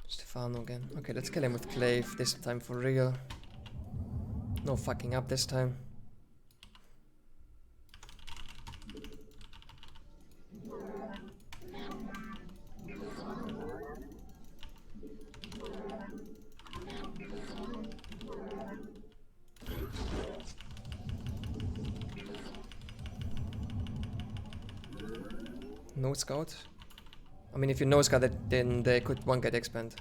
Stefano again. Okay, let's kill him with Clave this time for real. No fucking up this time. No scout? I mean, if you no scout it, then they could one get expand.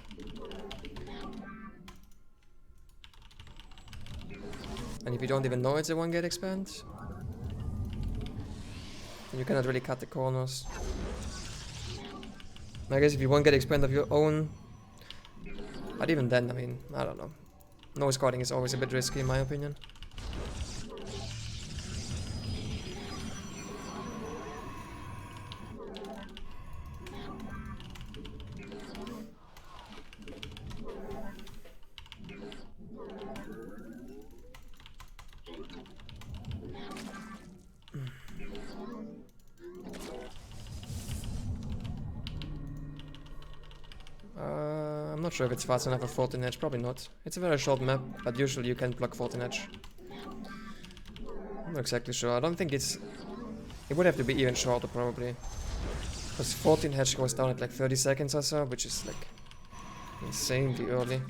And if you don't even know it's a one get expand, then you cannot really cut the corners. I guess if you one get expand of your own, but even then, I mean, I don't know. No scouting is always a bit risky in my opinion. I'm not sure if it's fast enough for 14 edge, probably not. It's a very short map, but usually you can block 14 edge. I'm not exactly sure. I don't think it's... It would have to be even shorter probably. Because 14 edge goes down at like 30 seconds or so, which is like insanely early.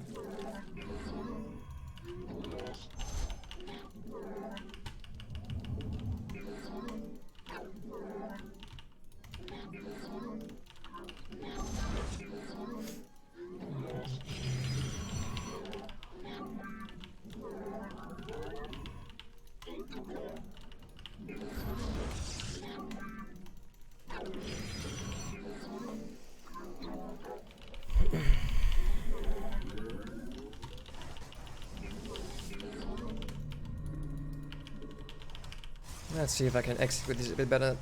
Let's see if I can execute this a bit better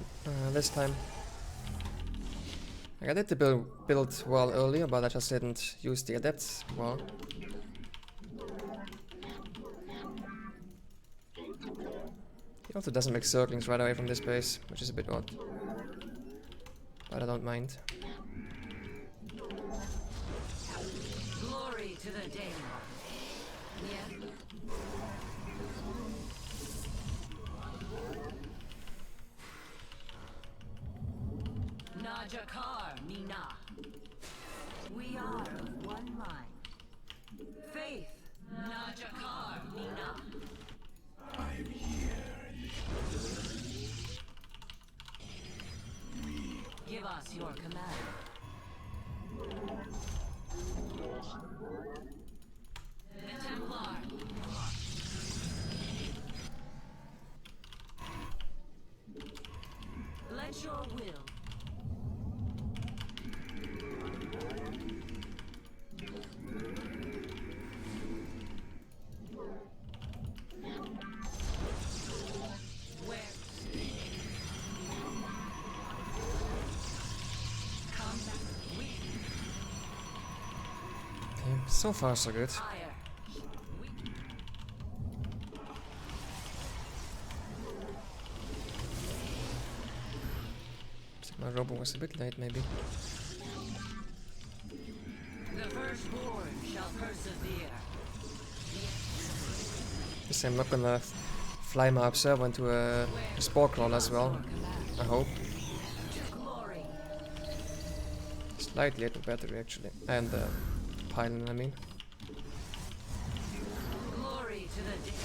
this time. Like I did the build well earlier, but I just didn't use the adepts well. He also doesn't make circlings right away from this base, which is a bit odd. But I don't mind. Glory to the day. Yeah. Najakar Mina. We are of one mind. Faith. Najakar Mina. I am here. Give us your command. The Templar. Let your will. So far, so good. My robo was a bit late, maybe. The firstborn shall persevere. Guess I'm not gonna fly my observer into a spore crawl as well. I hope. Slightly at the battery actually, and the pylon, I mean. Glory to the day.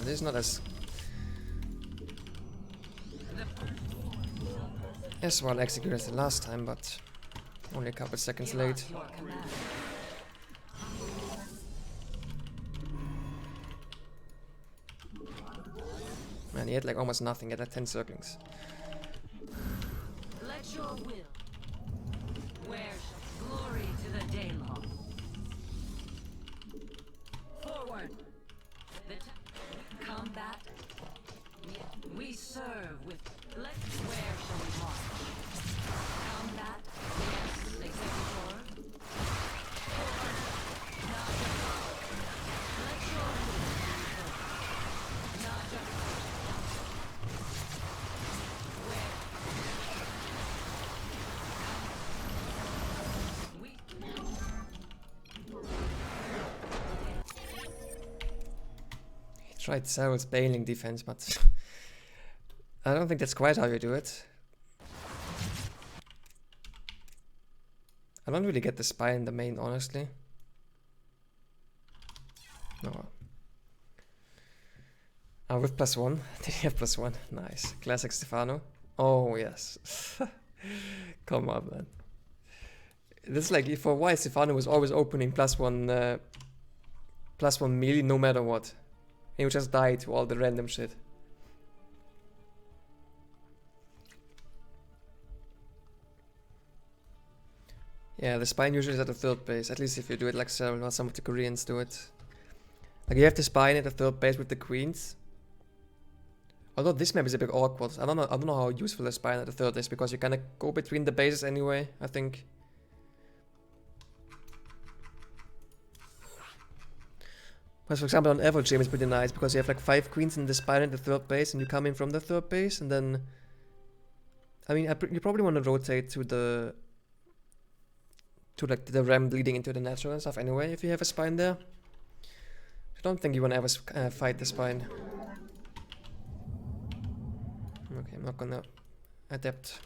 This is not as well executed as the last time, but only a couple seconds late. Man, he had like almost nothing, he had like 10 circlings. Let your will. Where glory to the Daylon. Forward. The combat. We serve with. Where shall we march? Combat? Yes, Executor. Naja. Let your Naja. Where? We. He tried Cyrus bailing defense, but I don't think that's quite how you do it. I don't really get the spy in the main, honestly. No. Ah, with +1. Did he have +1? Nice. Classic Stefano. Oh, yes. Come on, man. This is like, for a while, Stefano was always opening +1 melee no matter what. He would just die to all the random shit. Yeah, the spine usually is at the third base, at least if you do it like some of the Koreans do it. Like you have the spine at the third base with the queens. Although this map is a bit awkward. I don't know how useful the spine at the third is, because you kinda go between the bases anyway, I think. But for example on average game it's pretty nice, because you have like 5 queens in the spine at the third base and you come in from the third base, and then I mean you probably want to rotate to like the ramp leading into the natural and stuff anyway, if you have a spine there. I don't think you want to ever fight the spine. Okay, I'm not gonna adapt.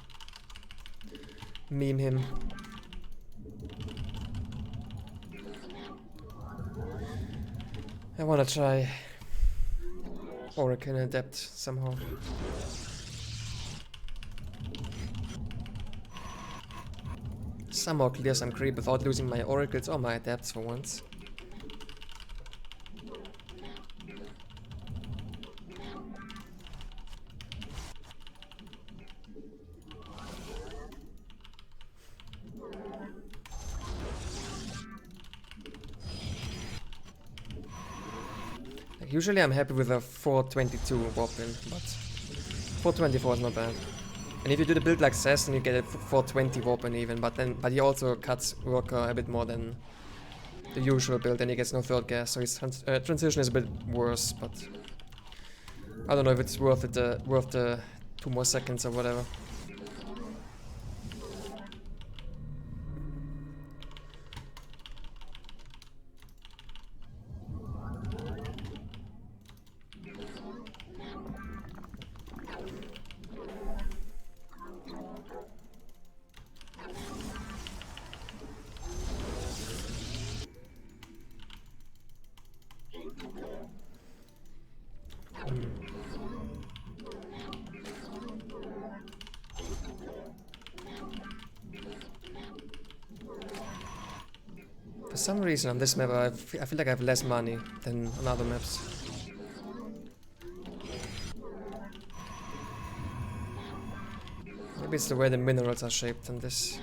Meme him. I wanna try Oracle and adapt somehow. Somehow clear some creep without losing my oracles or my adapts for once. Like usually I'm happy with a 422 weapon, but 424 is not bad. And if you do the build like Cess, then you get a 420 weapon even, but he also cuts worker a bit more than the usual build, and he gets no third gas, so his transition is a bit worse, but I don't know if it's worth it, worth the 2 more seconds or whatever. For some reason on this map I feel like I have less money than on other maps. Maybe it's the way the minerals are shaped on this.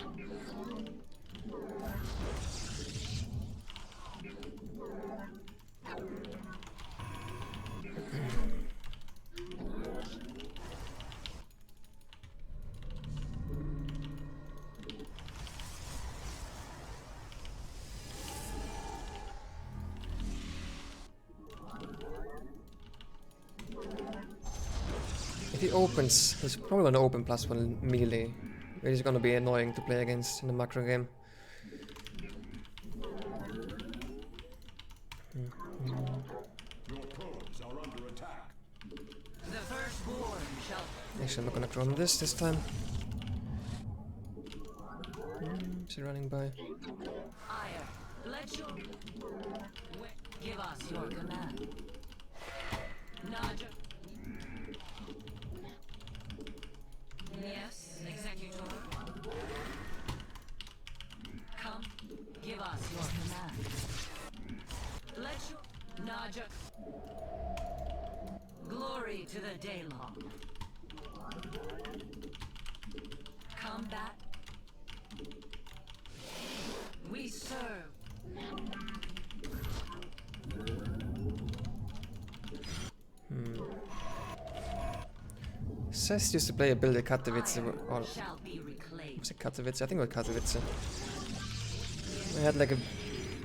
If he opens, he's probably gonna open +1 melee. It's gonna be annoying to play against in the macro game. Your probes are under attack. The firstborn shall. Actually, I'm not gonna chrome this time. Is he running by? Ire, let your. Give us your command. Naja. Yes, Executor. Come, give us your command. Let your Naja. Glory to the Daylong. Combat. We serve. Says used to play a build at Katowice, or Shall be reclaimed. was it Katowice? I think it was Katowice. I had like a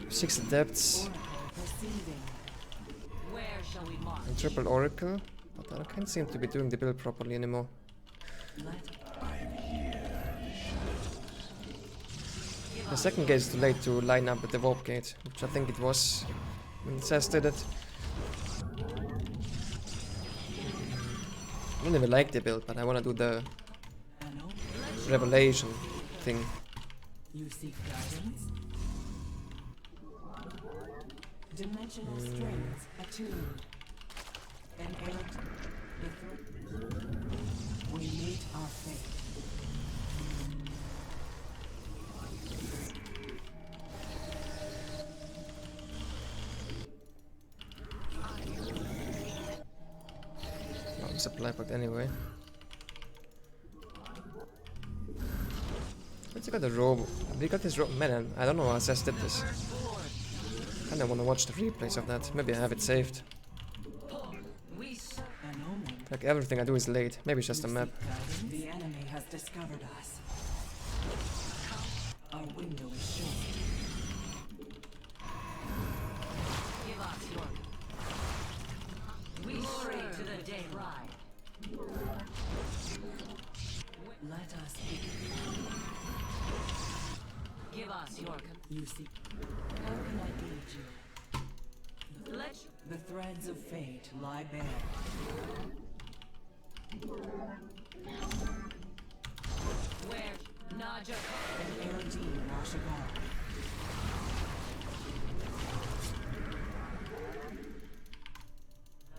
6 adepts Where shall we march? and triple oracle, but I can't seem to be doing the build properly anymore. The second gate is too late to line up with the warp gate, which I think it was when Says did it. I don't even like the build, but I want to do the revelation thing. You seek guidance? Dimensional strings attuned. Inherent we meet our fate. Well, supply box anyway. Let's got the robo. We got this robo. Man, I don't know how Sass did this. I kinda wanna watch the replays of that. Maybe I have it saved. An omen. Like everything I do is late. Maybe it's just a map. The enemy has discovered us. Our window is short. Give us your. We stray to the day ride. Let us be. Give us your. You seek. How can I aid you? Let The threads of fate lie bare. where Naja. An Erodine Washagar.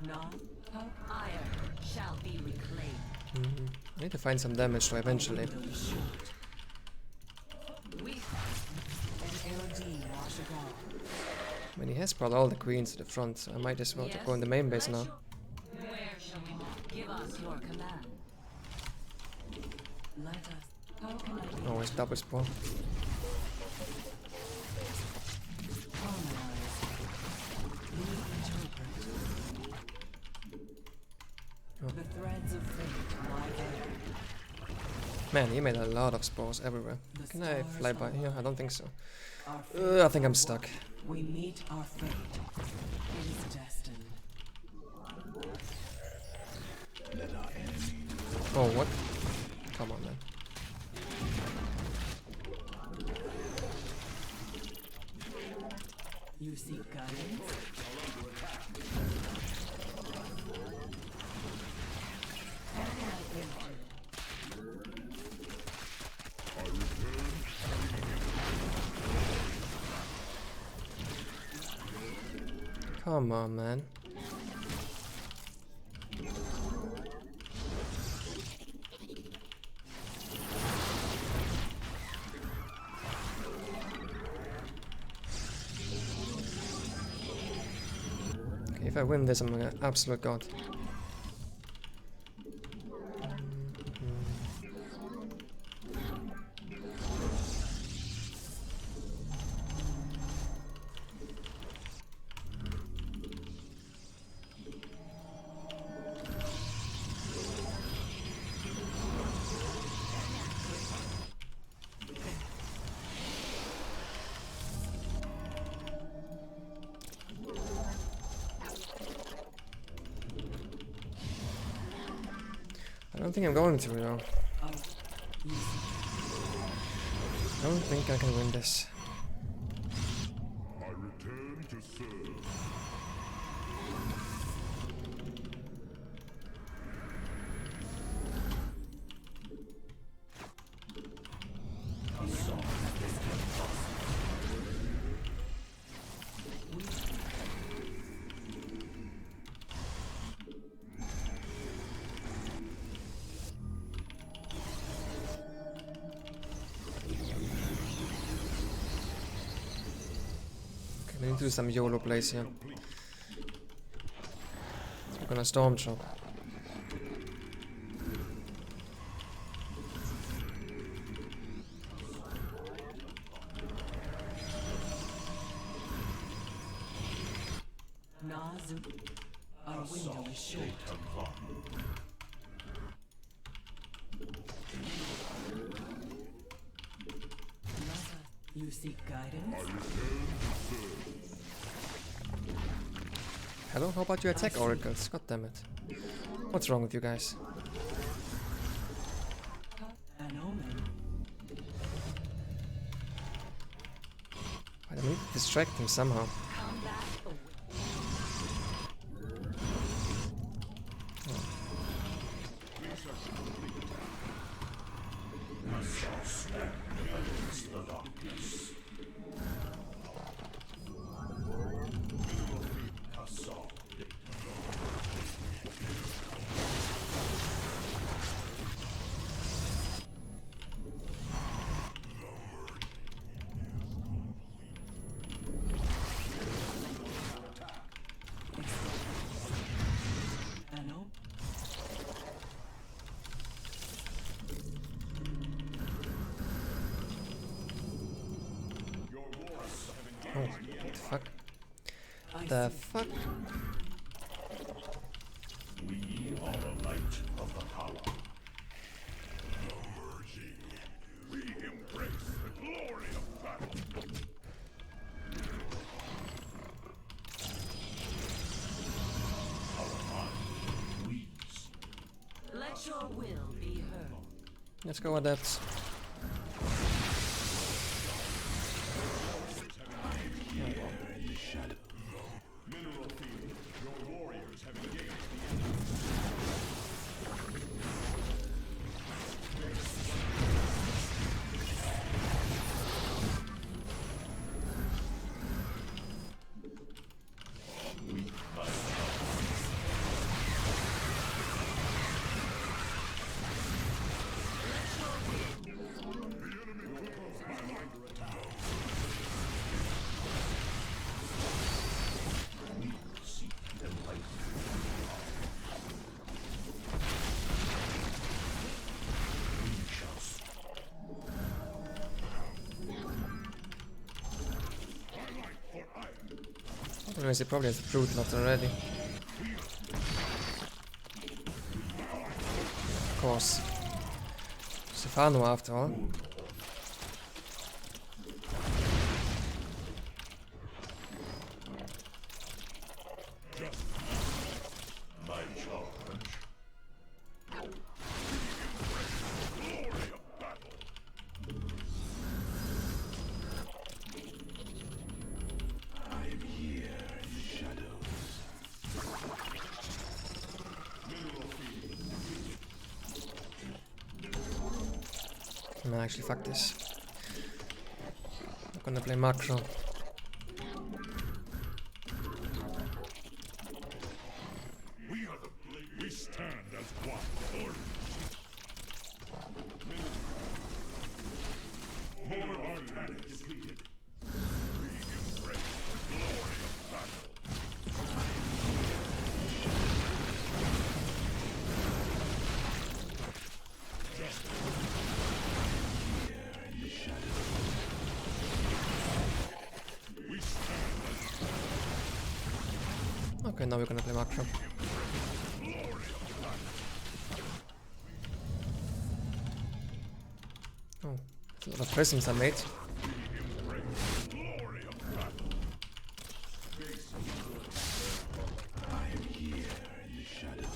Non. Ire shall be reclaimed. I need to find some damage to eventually. Window is short. We An Erodine Washagar. I mean, he has brought all the queens to the front, so I might as well go in the main base now. Where shall we march? Give us your command. Let us. How can I be? Oh, it's double spawn. Harmonize. We interpret. The threads of fate lie there. Man, he made a lot of spores everywhere. The Can I stars fly by align. here? I don't think so. Our fate I think I'm stuck. We meet our fate. It is destined. Oh, what? Come on, man. You seek guidance? How can I aid you? Come on, man. Okay, if I win this, I'm an absolute god. I don't think I'm going to, though. I don't think I can win this. I return to serve. We need to do some YOLO plays here. We're gonna storm chop. Nazu. Our window is short. You seek guidance? Hello, how about you attack oracles? God damn it. What's wrong with you guys? An omen. I need to distract him somehow. Combat away. An omen. Oh, the fuck? I The see. fuck? We are the light of the power. Emerging. We embrace the glory of battle. Our mind weaves. Let your will be heard. Let's go adept. In the shadow. Mineral field. Your warriors have engaged the enemy. Otherwise, he probably has a brute lot already. Of course. Stefano, after all. My charge. Glory of battle. I'm here in the shadows. Mineral field. Man, actually, fuck this. I'm gonna play macro. We are the blade. We stand as one. Lord. More of our panic depleted. We embrace the glory of battle. We stand as Okay, now we're gonna play macro. Oh, that's a lot of prisms I made. glory of battle. I am here in the shadows.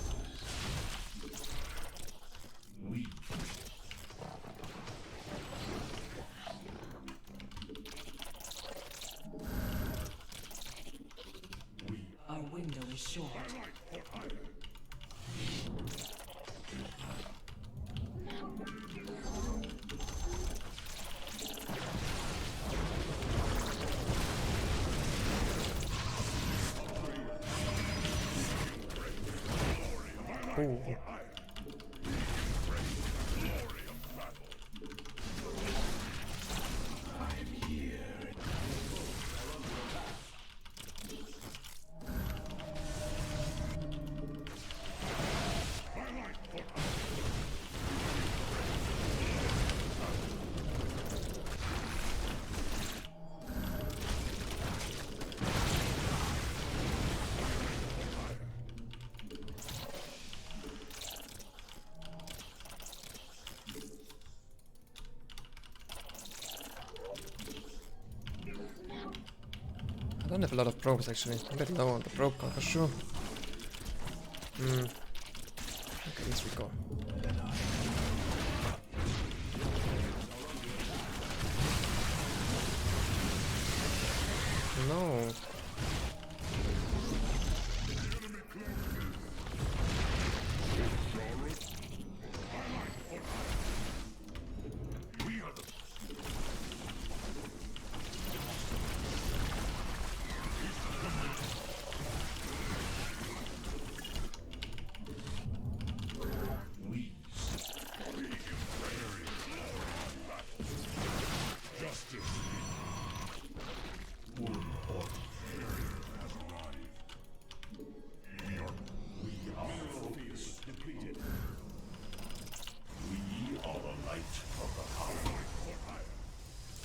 We Our window is short. Ooh. don't have a lot of probes actually. I'm a bit low on the probe count for sure. Okay, let's recall. No.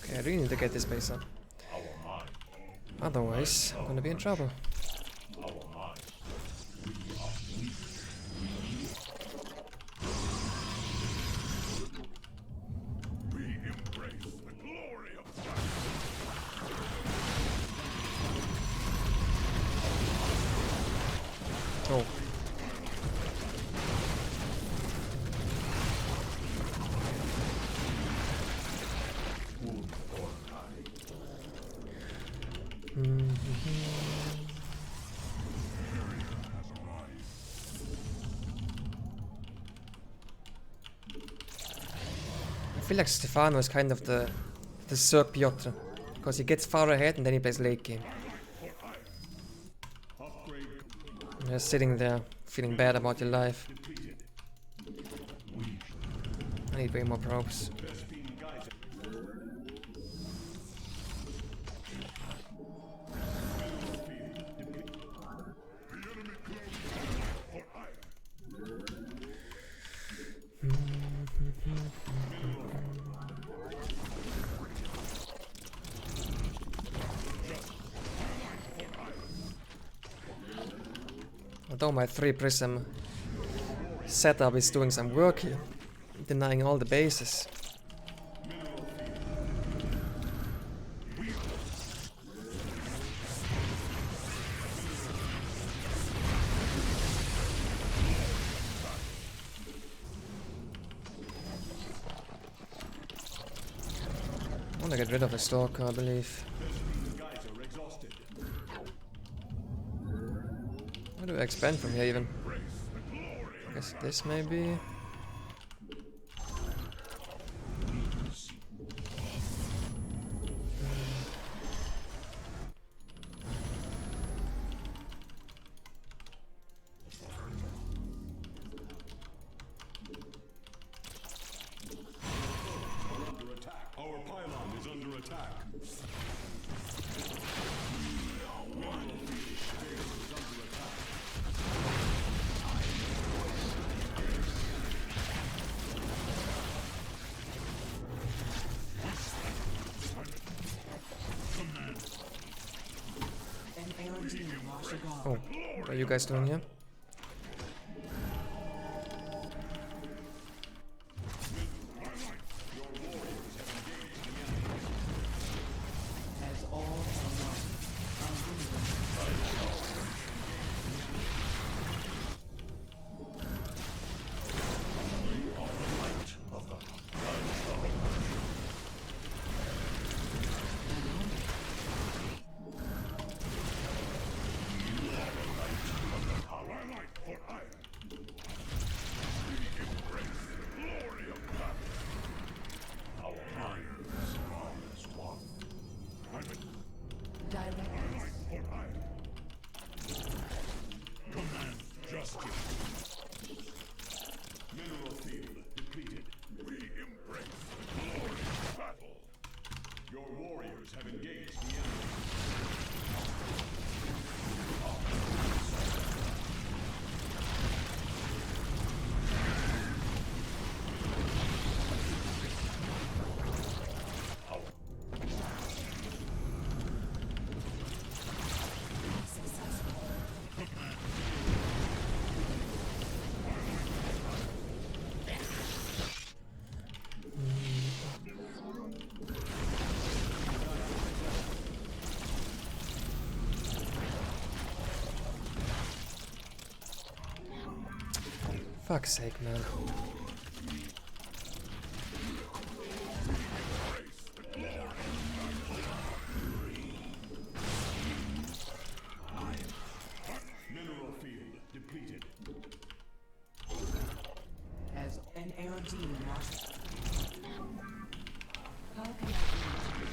Okay, I really need to get this base up. Otherwise, I'm gonna be in trouble. Oh. I feel like Stefano is kind of the Sir Piotr, because he gets far ahead and then he plays late game. You're just sitting there, feeling bad about your life. I need way more probes. Although my 3 prism setup is doing some work here, denying all the bases. I want to get rid of the stalker, I believe. How do I expand from here even? I guess this maybe. Our pylon is under attack. Oh, what are you guys doing here? As all are one. Mineral field depleted. We embrace the glorious battle. Your warriors have engaged the enemy. Fuck's sake, man. Mineral field depleted. As an air team lost. How can I reach?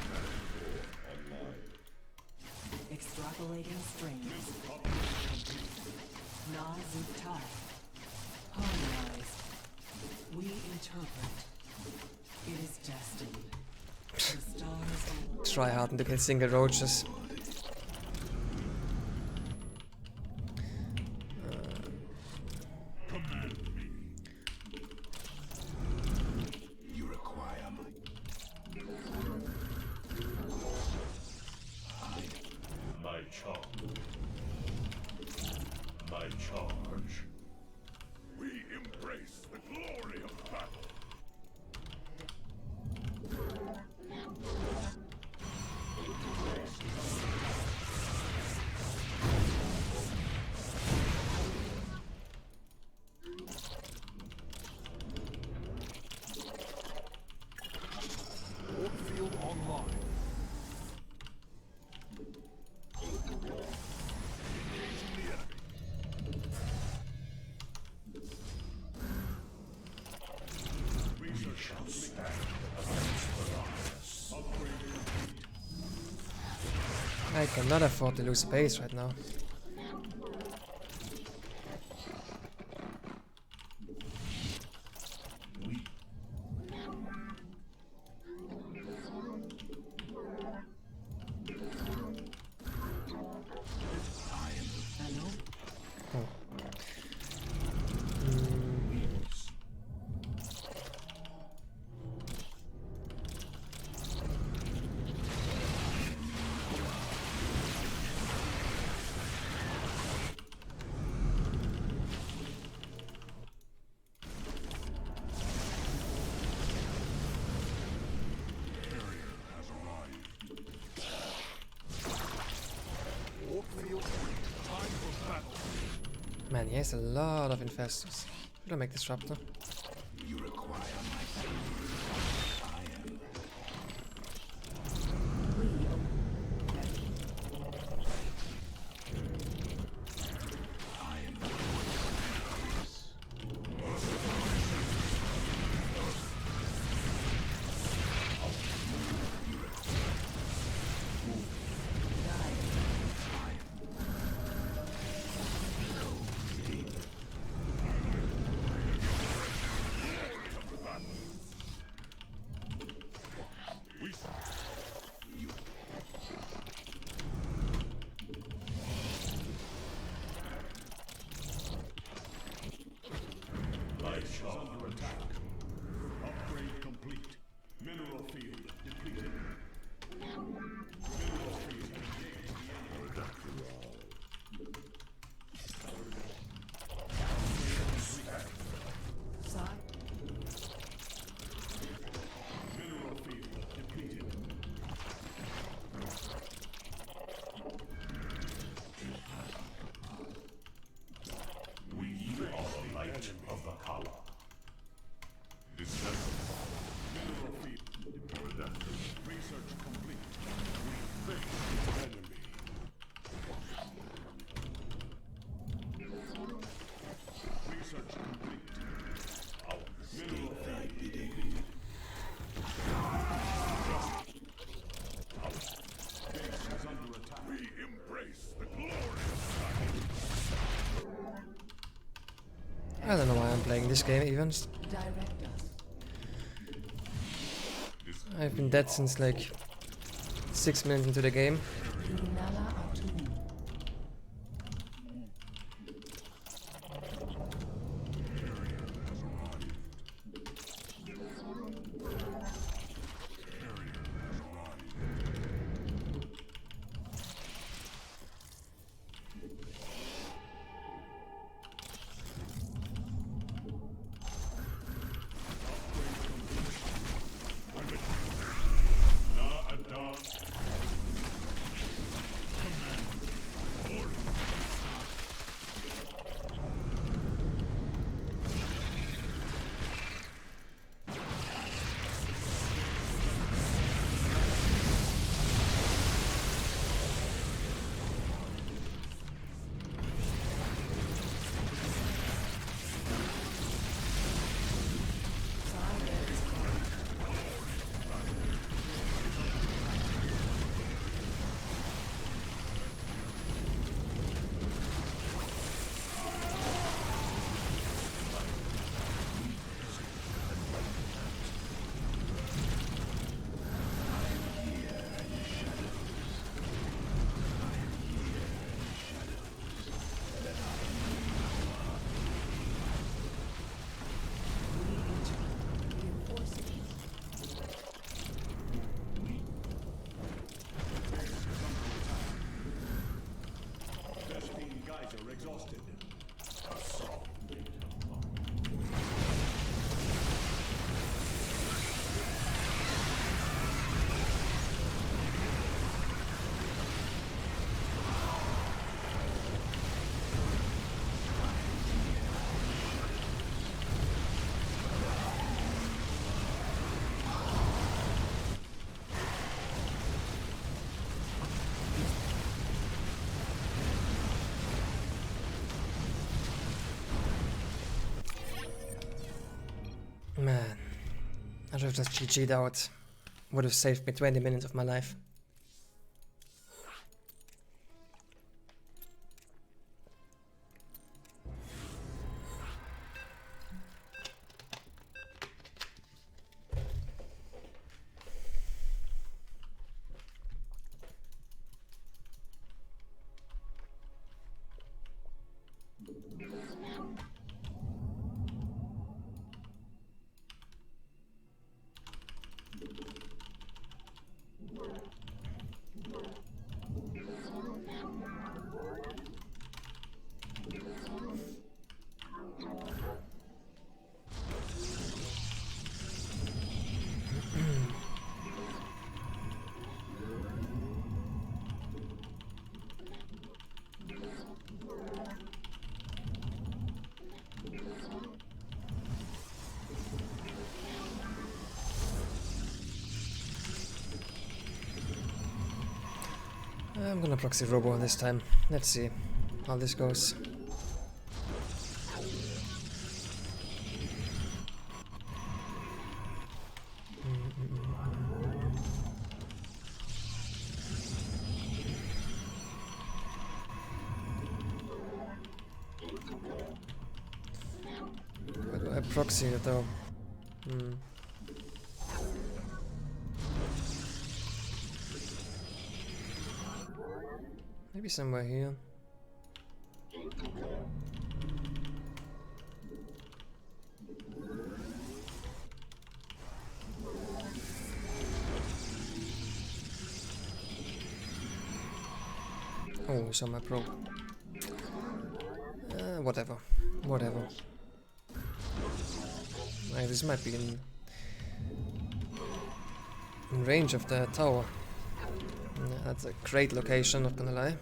Extrapolating strings. ShoWTimE. Harmonize. We interpret. It is destined. The stars will Try hard to kill single roaches. You require my charge. My charge. We embrace the glory of battle. Field online. We shall stand against Protoss. Upgrade complete. I cannot afford to lose space right now. Hello? Man, he has a lot of infestors. Should I make disruptor? You require my under attack. Upgrade complete. Mineral field depleted. Mineral field engaged. Side. Mineral field depleted. We are the light of the color. Mineral field research complete. We face the enemy. Research complete. Mineral field depleted. Base is under attack. We embrace the glory of I don't know why I'm playing this game even. Direct us. I've been dead since like 6 minutes into the game. Lunala Atum. Man, I should have just GG'd out. Would have saved me 20 minutes of my life. I'm gonna proxy robo this time. Let's see how this goes. Where do I proxy it though? Maybe somewhere here. Oh, we saw my probe. Whatever. Whatever. This might be in range of the tower. Yeah, that's a great location, not gonna lie.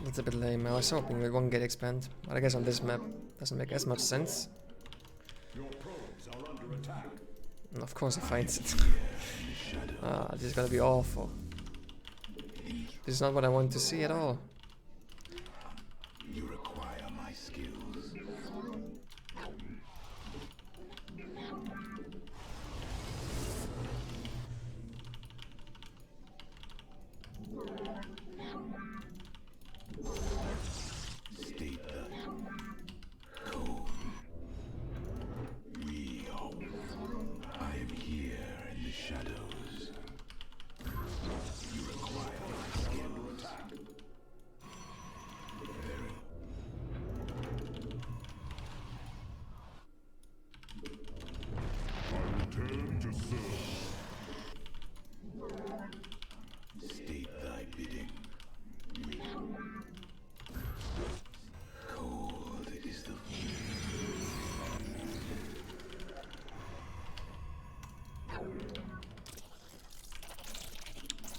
That's a bit lame. I was hoping we won't get expand, but I guess on this map doesn't make as much sense. Your probes are under attack. And of course he finds it. This is gonna be awful. This is not what I want to see at all. You require my skills. State the code. Real. I am here in the shadows. You require my skills. I return to serve. State thy bidding. Cold is the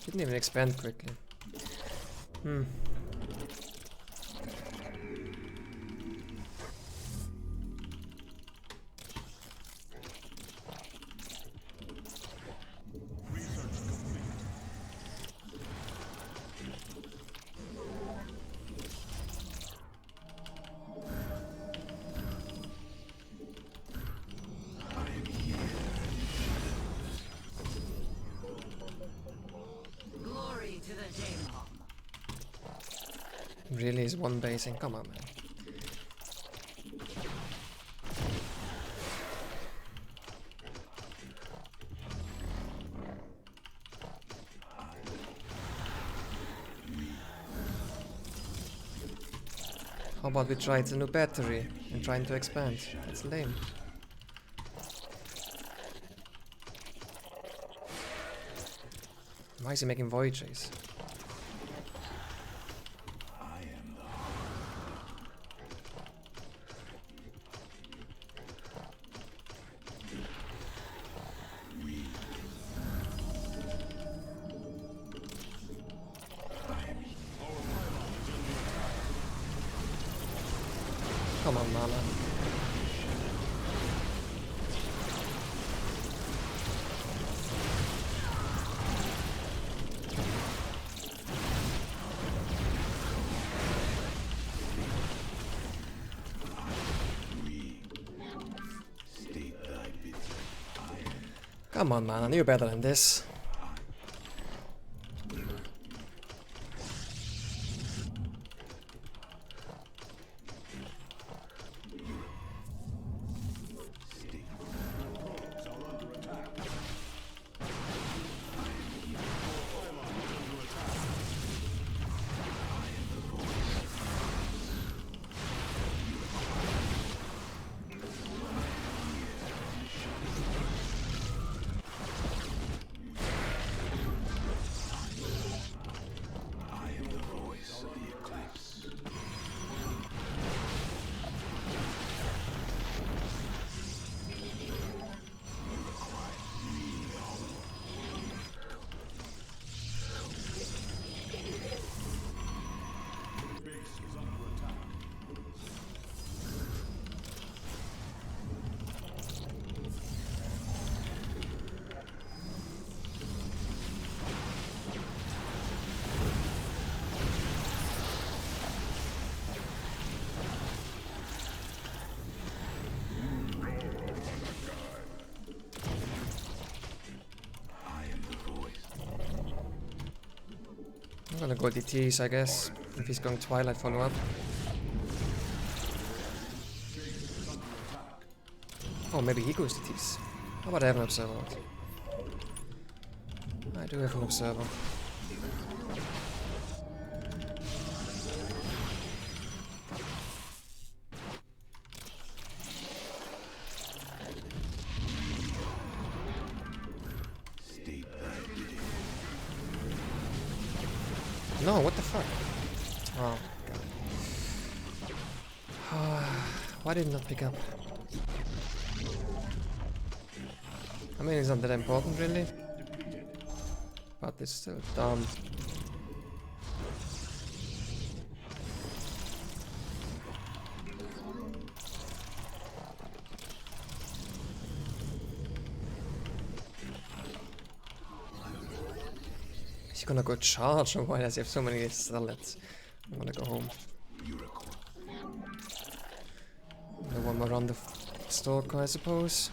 Didn't even expand quickly. Glory to the Daemon. Really is one basing? Come on, man. How about we try the new battery and trying to expand? That's lame. Why is he making void chase? Come on, mana. Come on, man, you're better than this. I'm gonna go DTs, I guess, if he's going Twilight follow-up. Oh, maybe he goes DTs. How about I have an observer out? I do have an observer. No, what the fuck? Oh, god. Why did it not pick up? I mean, it's not that important, really. But it's still dumb. Is he gonna go charge, or why does he have so many salads? I'm gonna go home. The one more round of Stalker, I suppose.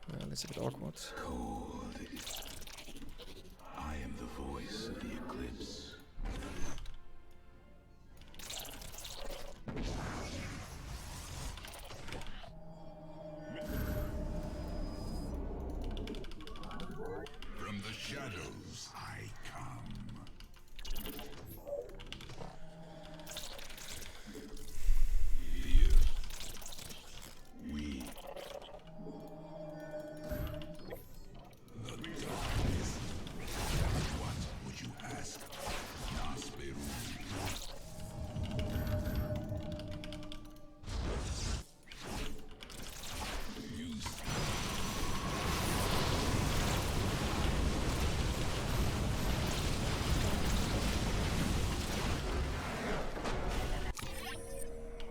Well, it's a bit awkward. I am the voice of the eclipse. From the shadows I come. Fear. We. The darkness. What would you ask? Nasperu.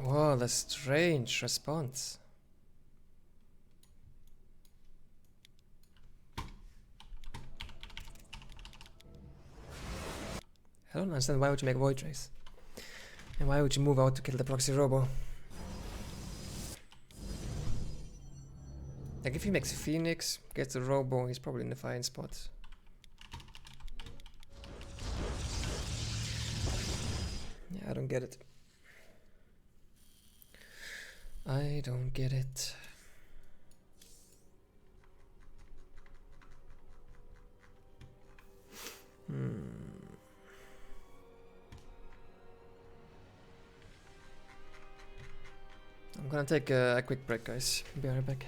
Whoa, the strange response. I don't understand, why would you make Void Race? And why would you move out to kill the Proxy Robo? Like, if he makes Phoenix, gets the Robo, he's probably in the fine spot. Yeah, I don't get it. I don't get it. I'm gonna take a quick break, guys. Be right back.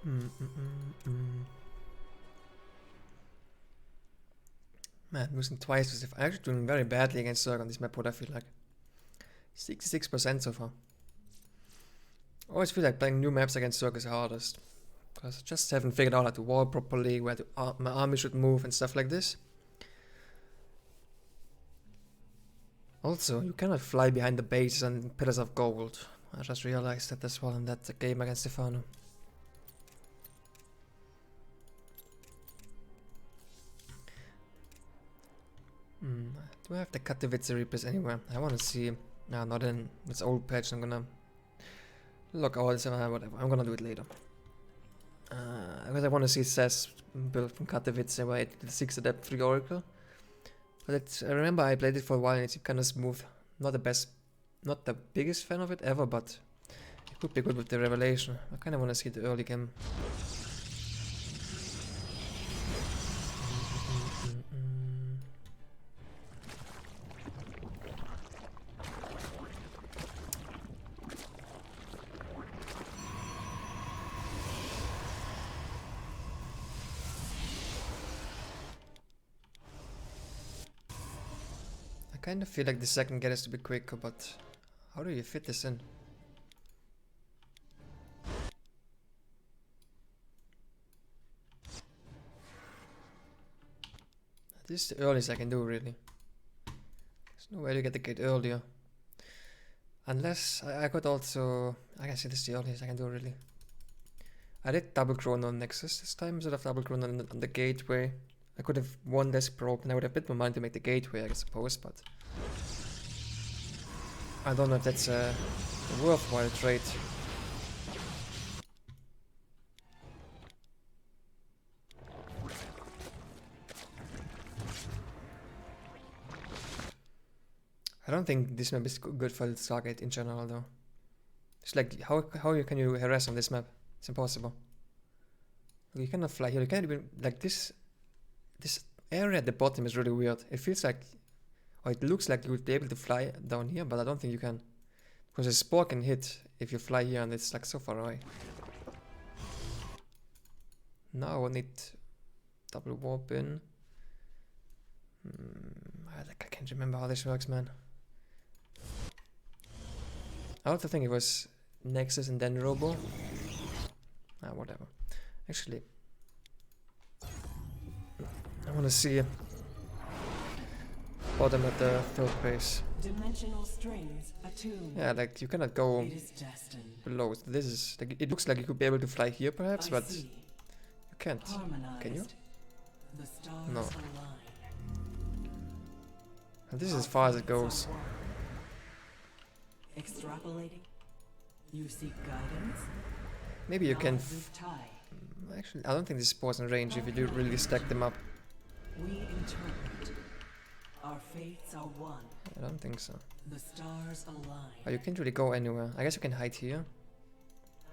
Man, losing twice is actually doing very badly against Zerg on this map, what I feel like. 66% so far. I always feel like playing new maps against Zerg is the hardest. Because I just haven't figured out how to wall properly, where my army should move and stuff like this. Also, you cannot fly behind the bases and pillars of gold. I just realized that as well in that game against Stefano. Do I have the Katowice replays anywhere? I want to see. No, not in. It's old patch. I'm gonna log out. Whatever. I'm gonna do it later. Because I want to see SAS build from Katowice where it did 6 adept 3 Oracle. But I remember I played it for a while and it's kind of smooth. Not the biggest fan of it ever, but it could be good with the Revelation. I kind of want to see the early game. I kind of feel like the second get has to be quicker, but how do you fit this in? This is the earliest I can do, really. There's no way to get the gate earlier. Unless I could also... I can see this is the earliest I can do, really. I did double chrono on Nexus this time instead of double chrono on the gateway. I could have won this probe and I would have a bit more money to make the gateway, I suppose, but... I don't know if that's a worthwhile trade. I don't think this map is good for the Stargate in general, though. It's like, how can you harass on this map? It's impossible. You cannot fly here, you can't even, like this area at the bottom is really weird. It feels like, or it looks like you would be able to fly down here, but I don't think you can. Because a spore can hit if you fly here and it's like so far away. Now I need double warp in. I can't remember how this works, man. I also think it was Nexus and then Robo. Whatever. Actually, I want to see bottom at the third base. Dimensional strings attuned. Yeah, like you cannot go It is destined. below. This is like, it looks like you could be able to fly here perhaps, but see. you can't. Harmonized. Can you? The stars No. align. And this is as far as it goes. Extrapolating. You seek guidance. Maybe you can. ShoWTimE. Actually, I don't think this spawns in range if you do really stack them up. We interpret. Our fates are one. I don't think so. The stars align. Oh, you can't really go anywhere. I guess you can hide here.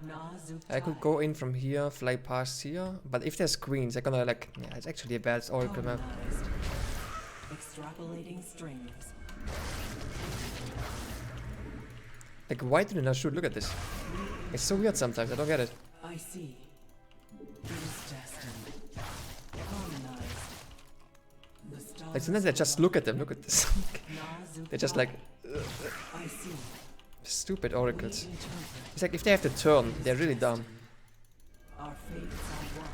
ShoWTimE. I could go in from here, fly past here, but if there's queens, I'm gonna like, yeah, it's actually a bad Oracle map. Harmonized. Extrapolating strings. Like, why do they not shoot? Look at this. It's so weird sometimes, I don't get it. I see. It is destined. Harmonized. The stars Like, sometimes I just look at them, look at this. They're just like, I see. stupid oracles. We interpret. It's like, if they have to turn, they're really dumb. Our fates are one.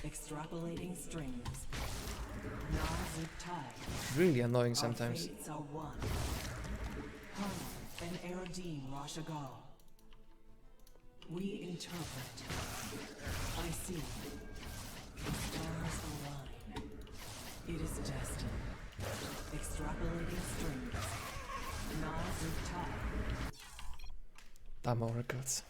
Extrapolating strings. ShoWTimE. Really annoying sometimes. Our fates are one. Hana and Eradine Rashagal. We interpret. I see. The stars align. It is destined. Extrapolating strings. ShoWTimE. Dumb oracles.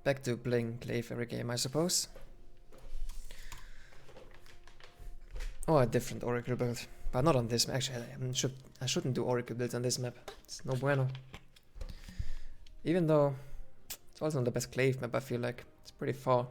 Back to playing Glaive every game, I suppose. Or a different Oracle build. But not on this map. Actually, I shouldn't do Oracle builds on this map. It's no bueno. Even though it's also not the best Glaive map, I feel like. It's pretty far.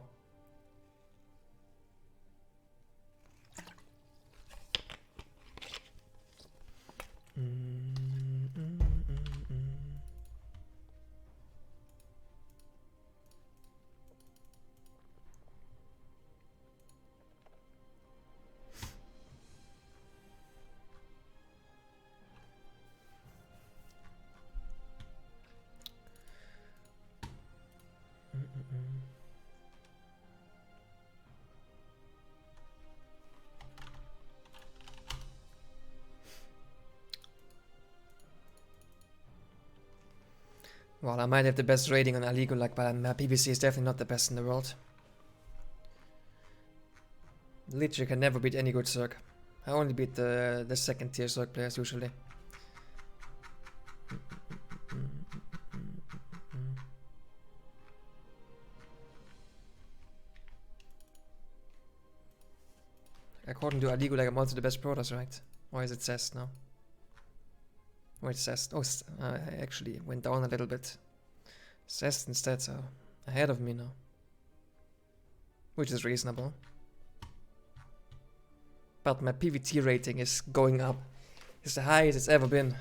Well, I might have the best rating on illegal, like, but my PVC is definitely not the best in the world. Literally can never beat any good Zerg. I only beat the second tier Zerg players usually. According to illegal, like, I'm also the best Protoss, right? Or is it Cest now? Wait, Cest. Oh, I actually went down a little bit. Cest instead, so ahead of me now. Which is reasonable. But my PVT rating is going up. It's the highest it's ever been.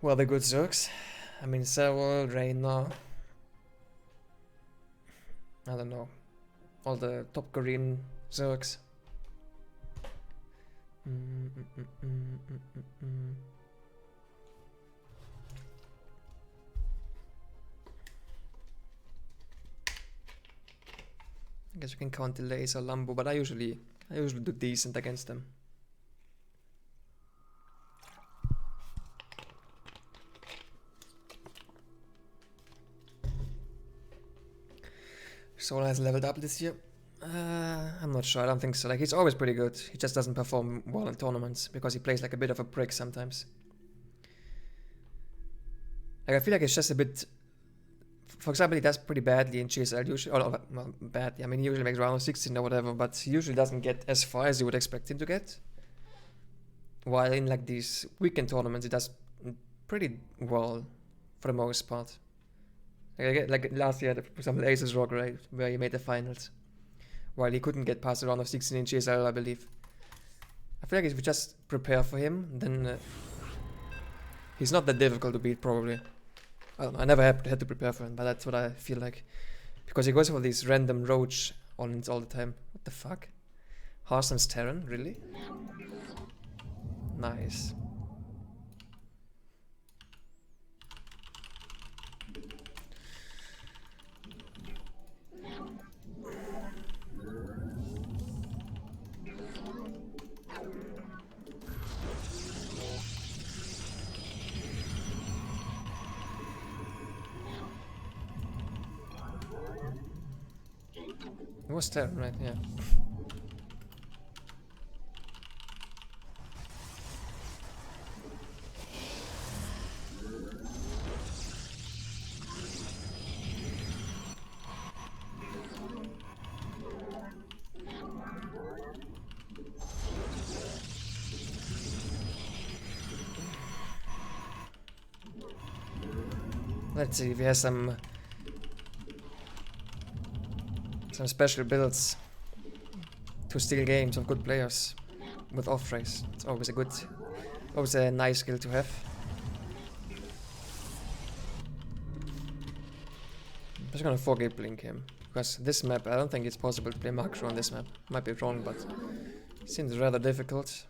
Well, the good Zergs. I mean, Serval, Reyna. I don't know. All the top Korean Zergs. I guess you can count the laser Lambo, but I usually do decent against them. Soul has leveled up this year. I'm not sure, I don't think so. Like, he's always pretty good. He just doesn't perform well in tournaments because he plays like a bit of a prick sometimes. Like, I feel like it's just a bit... For example, he does pretty badly in GSL usually. Or, well, badly. I mean, he usually makes round of 16 or whatever, but he usually doesn't get as far as you would expect him to get. While in like these weekend tournaments, he does pretty well for the most part. Like last year, for example, Aces Rock, right, where he made the finals. While he couldn't get past the round of 16 in GSL, I believe. I feel like if we just prepare for him, then he's not that difficult to beat, probably. I don't know, I never had to prepare for him, but that's what I feel like. Because he goes for these random roach on-ins all the time. What the fuck? Hearthstone's Terran? Really? Nice. It was Terran, right? Yeah. Let's see if he has some special builds to steal games of good players with off race. It's always a nice skill to have. I'm just gonna 4K blink him because this map, I don't think it's possible to play macro on this map. Might be wrong, but it seems rather difficult.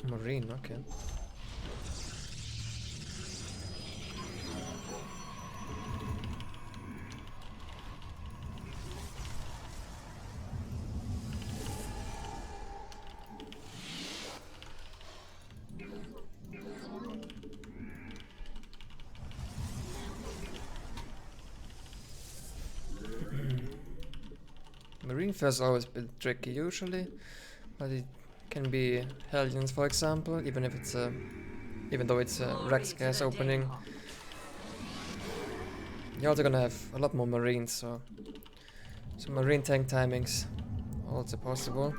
Marine, okay. Marine first always been tricky usually, but it can be Hellions, for example, even if it's even though it's a Rex gas opening. You're also gonna have a lot more Marines, so Marine tank timings also possible.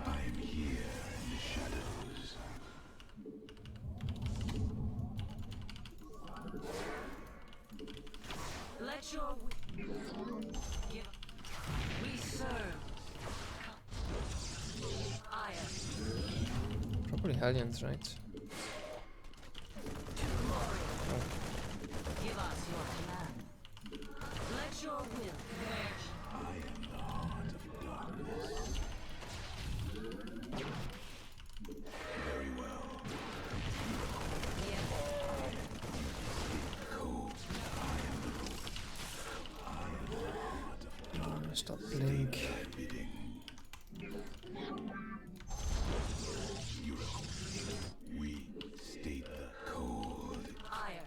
I'm here in the shadows. will. Give. We serve. Ire. Probably Hellions, right? Give us your command. Let your will merge. I am the heart of darkness. Very well. Yes. Stop blink. We state the code. Ire.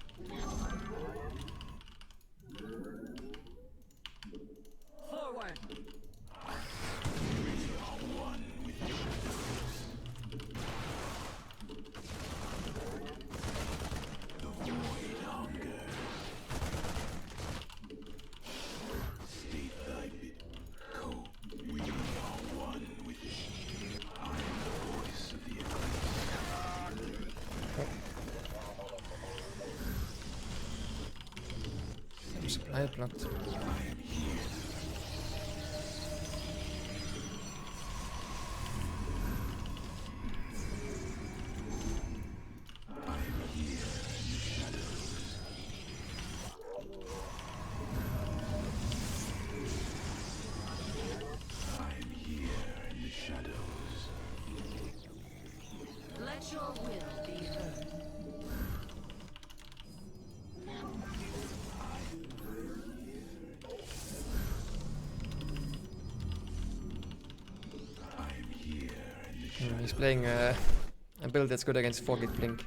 Forward. One with the shadows. The void hunger. State thy bid. Code. We are one with it. I am the voice of the eclipse. Supply blocked. Let your will be heard. He's playing a build that's good against 4-gate blink.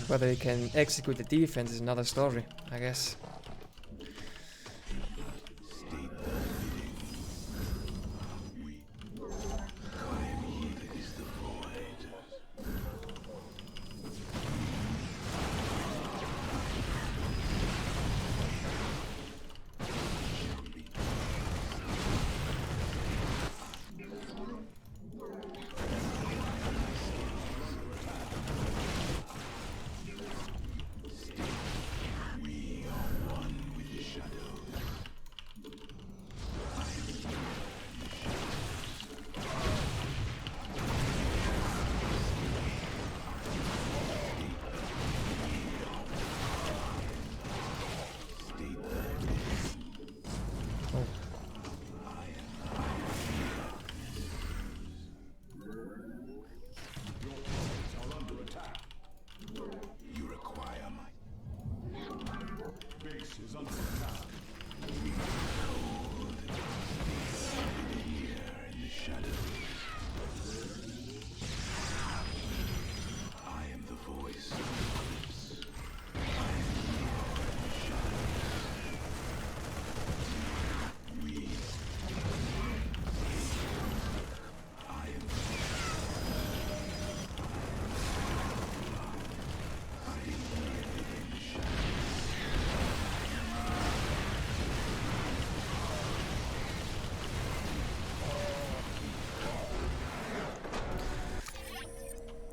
Whether he can execute the defense is another story, I guess.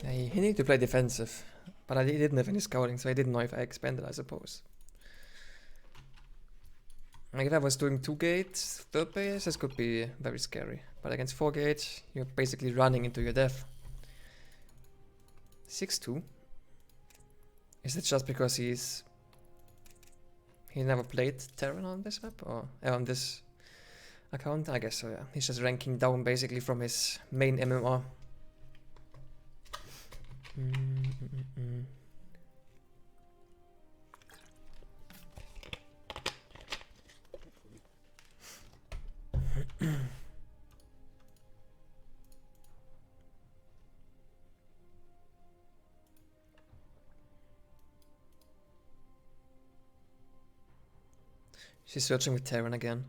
He needed to play defensive, but I didn't have any scouting, so I didn't know if I expanded, I suppose. Like if I was doing 2 gates, 3rd base, this could be very scary. But against 4 gates, you're basically running into your death. 6-2. Is it just because he never played Terran on this map, or on this account? I guess so, yeah. He's just ranking down basically from his main MMR. She's searching with Terran again.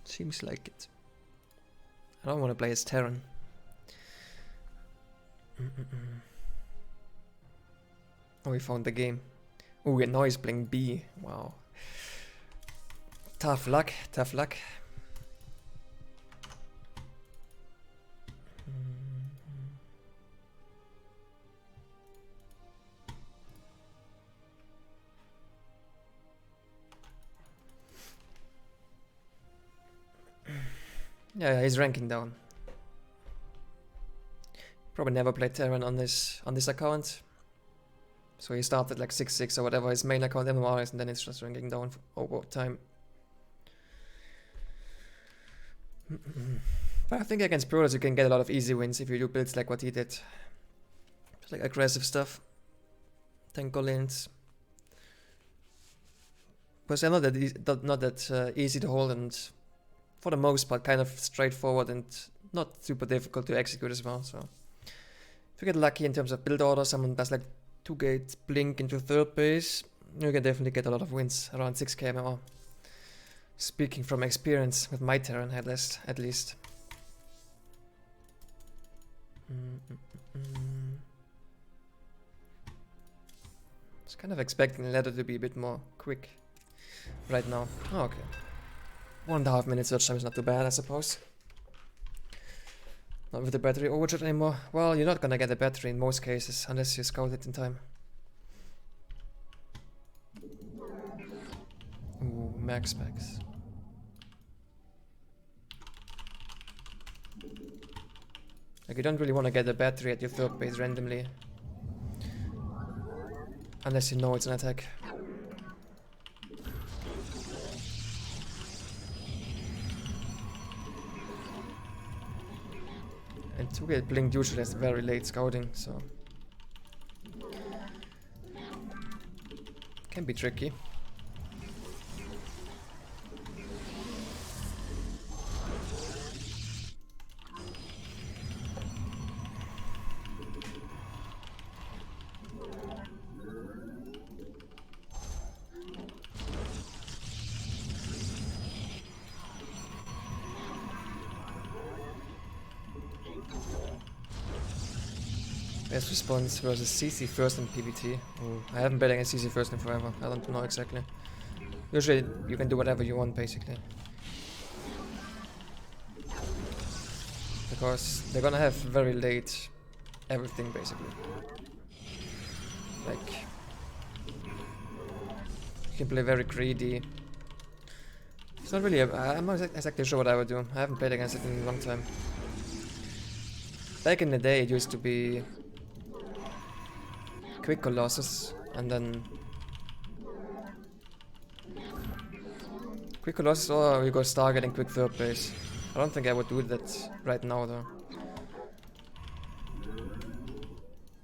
Seems like it. I don't want to play as Terran. Oh, we found the game. Oh, and now he's playing B. Wow. Tough luck, tough luck. Yeah, he's ranking down. Probably never played Terran on this account. So he started like 6-6 or whatever his main account MMR is, and then it's just ranking down over time. But I think against Protoss you can get a lot of easy wins if you do builds like what he did. Just like aggressive stuff. Tanko lanes. Because they're not that easy to hold, and for the most part kind of straightforward and not super difficult to execute as well. So if you get lucky in terms of build order, someone does like 2-gate blink into third base, you can definitely get a lot of wins around 6k MMR. Speaking from experience with my Terran at least. Just kind of expecting the ladder to be a bit more quick right now. Oh, okay. 1.5 minutes search time is not too bad, I suppose. Not with the battery overcharge anymore. Well, you're not gonna get a battery in most cases unless you scout it in time. Ooh, max specs. Like, you don't really want to get a battery at your third base randomly. Unless you know it's an attack. And 2-gate blink usually has very late scouting, so can be tricky. Best response versus CC first in PvT. Ooh, I haven't bet against CC first in forever. I don't know exactly. Usually you can do whatever you want basically. Because they're gonna have very late everything basically. Like, you can play very greedy. It's not really I'm not exactly sure what I would do. I haven't played against it in a long time. Back in the day it used to be quick Colossus, and then quick Colossus, or you go Stargate and quick third base. I don't think I would do that right now though.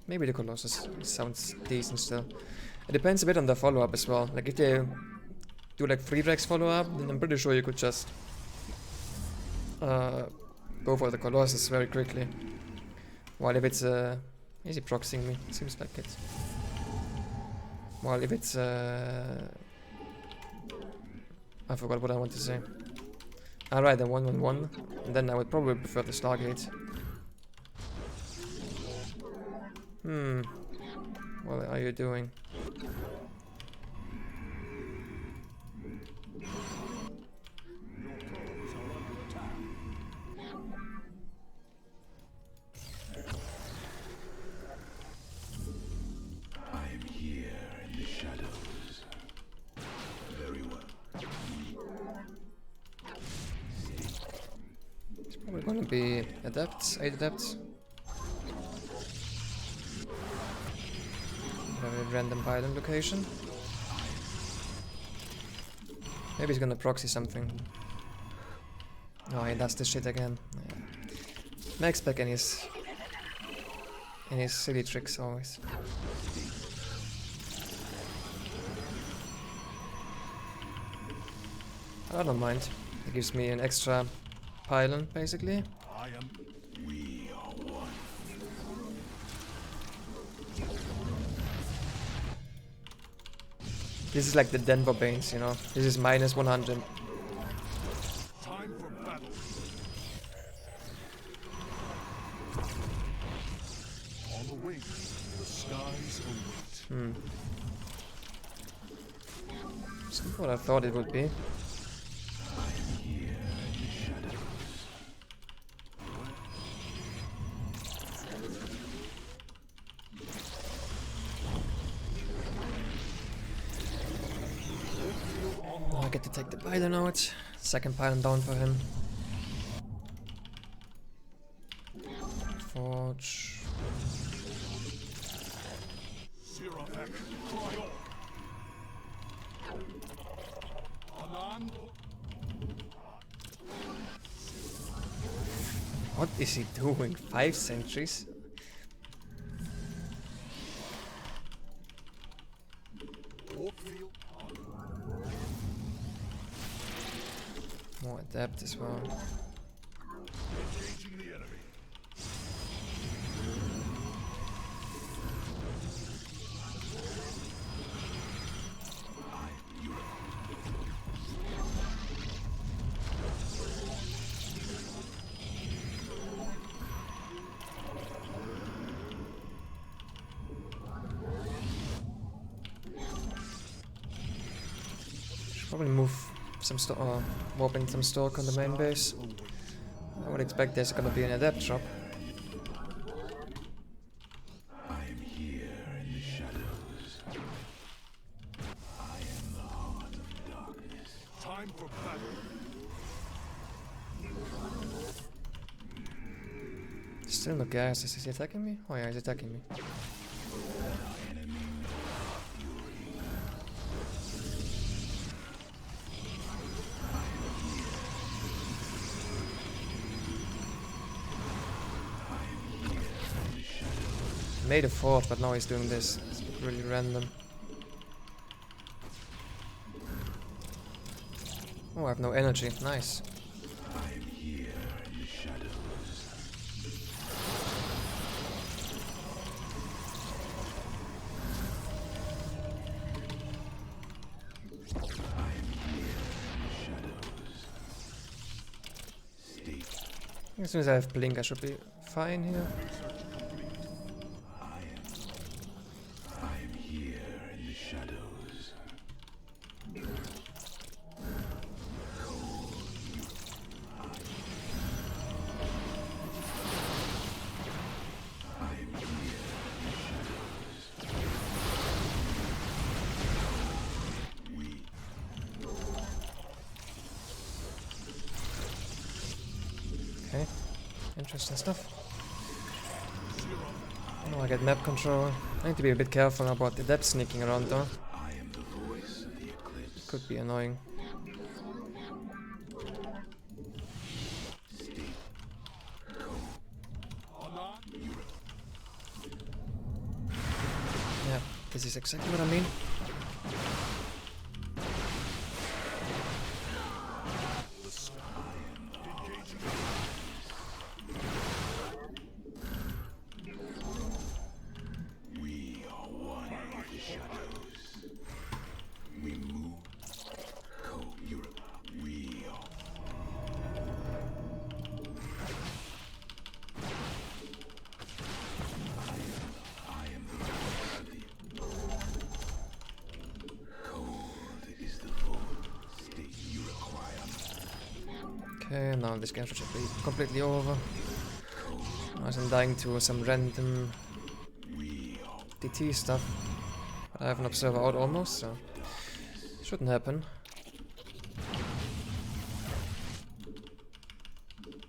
Maybe the Colossus sounds decent still. It depends a bit on the follow-up as well. Like if they do like 3 Drex follow-up, then I'm pretty sure you could just go for the Colossus very quickly. While if it's is he proxying me? Seems like it. Well, if it's I forgot what I want to say. Alright, then 1-1-1. And then I would probably prefer the Stargate. What are you doing? We're gonna be adepts, 8 adepts. Very random pylon location. Maybe he's gonna proxy something. Oh, he does this shit again. Yeah. Max back in his silly tricks always. I don't mind. It gives me an extra pylon, basically. We are one. This is like the Denver Banes, you know. This is minus 100. Time for battle. On the wing, the skies await. It's not what I thought it would be. I get to take the pylon out. Second pylon down for him. Forge. What is he doing? 5 centuries? More adept as well. Probably move some or warp in some stock on the main base. I would expect there's gonna be an adept shop. I am here in the shadows. I am the heart of darkness. Time for battle. Still no gas. Is he attacking me? Oh yeah, he's attacking me. Made a fort, but now he's doing this. It's really random. Oh, I have no energy. Nice. I am here in the shadows. I am here in the shadows. Stay. As soon as I have blink, I should be fine here. I am here in the shadows. Okay, interesting stuff. Oh, I get map control. I need to be a bit careful about the depth sneaking around though. I am the voice of the eclipse. Could be annoying. Yeah, this is exactly what I mean. We are one with the shadows. We move. Co-Europe. We are. I am the voice of the. Cold is the food. State you require. Okay, now this game should be completely over. I was dying to some random DT stuff. But I have an observer out almost, so shouldn't happen.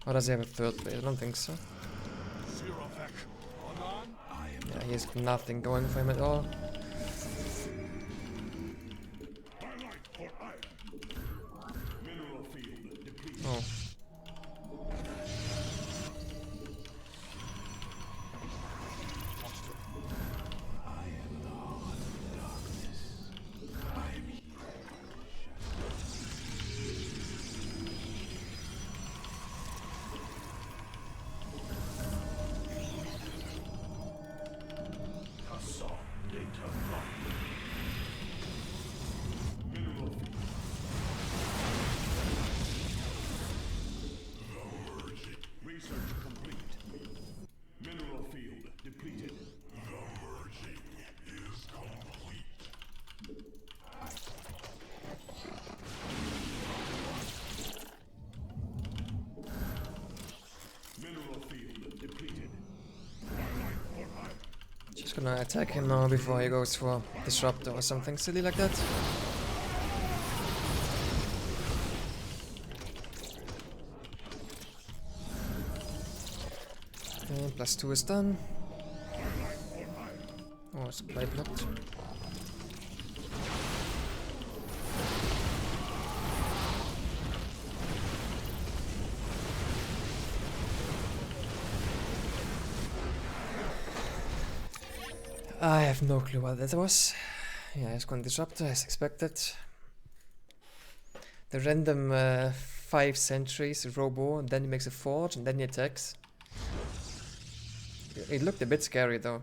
Or does he have a third blade? I don't think so. Yeah, he has nothing going for him at all. Oh. Just gonna attack him now before he goes for disruptor or something silly like that. And +2 is done. Oh, supply blocked. I have no clue what that was. Yeah, it's going to disrupt as expected. The random 5 sentries robo, and then he makes a forge, and then he attacks. It looked a bit scary though.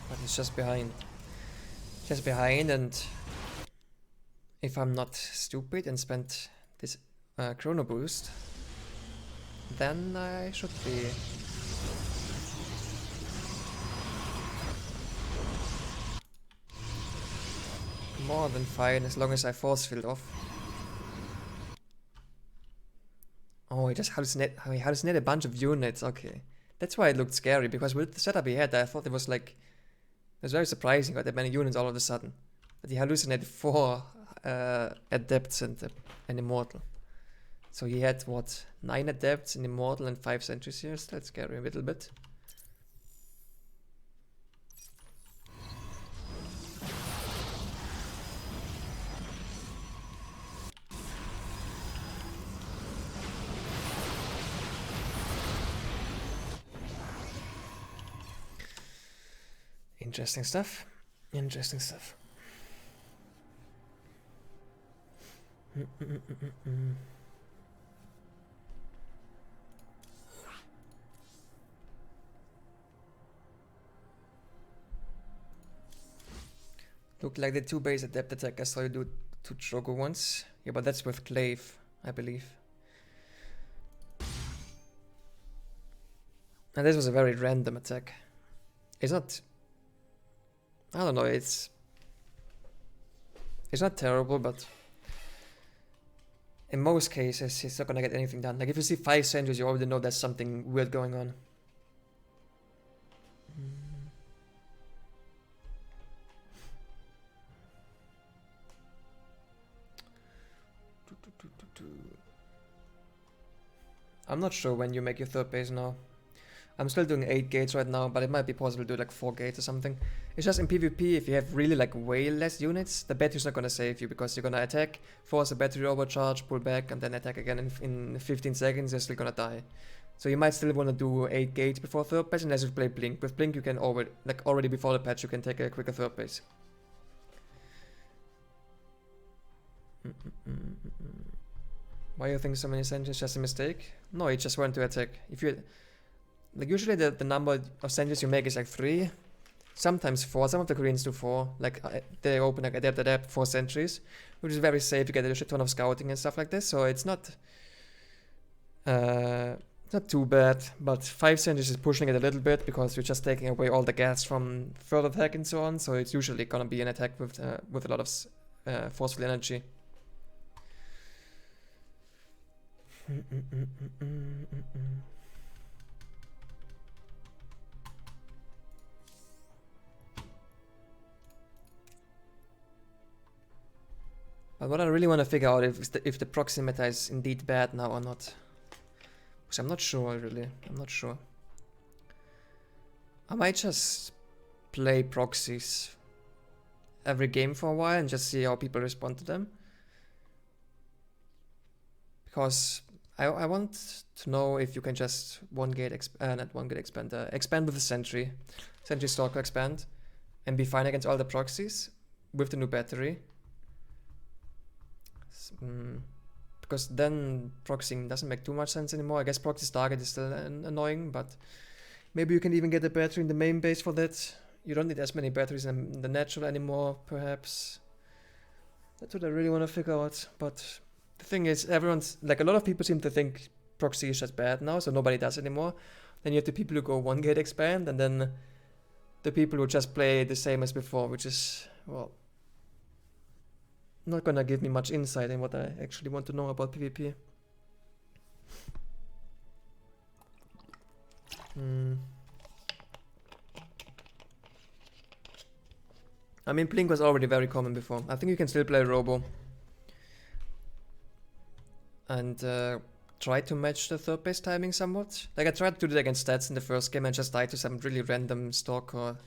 But it's just behind. Just behind, and if I'm not stupid and spent this chrono boost, then I should be. More than fine as long as I force field off. Oh, he just hallucinated a bunch of units. Okay, that's why it looked scary, because with the setup he had, I thought it was like, it was very surprising got that many units all of a sudden. But he hallucinated 4 adepts and an immortal. So he had what, 9 adepts, an immortal, and 5 sentries here. So that's scary a little bit. Interesting stuff. Interesting stuff. Looked like the 2 base adept attack I saw you do to Chogo once. Yeah, but that's with Glaive, I believe. And this was a very random attack. It's not... I don't know, it's not terrible, but in most cases it's not gonna get anything done. Like if you see 5 sentries, you already know there's something weird going on. I'm not sure when you make your 3rd base now. I'm still doing 8 gates right now, but it might be possible to do like 4 gates or something. It's just in PvP, if you have really like way less units, the battery's not gonna save you, because you're gonna attack, force a battery overcharge, pull back, and then attack again in 15 seconds, you're still gonna die. So you might still wanna do 8 gates before 3rd base, unless you play Blink. With Blink you can already before the patch you can take a quicker 3rd base. Why you think so many sentries just a mistake? No, it just went to attack. If you like usually the number of sentries you make is like 3, sometimes 4. Some of the Koreans do 4. Like they open like adapt 4 sentries, which is very safe. You get a shit ton of scouting and stuff like this, so it's not too bad. But 5 sentries is pushing it a little bit, because you're just taking away all the gas from further attack and so on. So it's usually gonna be an attack with a lot of forceful energy. But what I really want to figure out if the proxy meta is indeed bad now or not. Which I'm not sure, really. I'm not sure. I might just play proxies every game for a while and just see how people respond to them. Because I want to know if you can just expand with the sentry stalker expand, and be fine against all the proxies with the new battery. Because then proxying doesn't make too much sense anymore. I guess proxy's target is still annoying, but maybe you can even get a battery in the main base for that. You don't need as many batteries in the natural anymore, perhaps. That's what I really want to figure out. But the thing is, a lot of people seem to think proxy is just bad now, so nobody does anymore. Then you have the people who go 1 gate expand, and then the people who just play the same as before, which is, well, Not gonna give me much insight in what I actually want to know about PvP. I mean, Blink was already very common before. I think you can still play Robo. And try to match the third base timing somewhat. Like, I tried to do that against stats in the first game and just died to some really random Stalker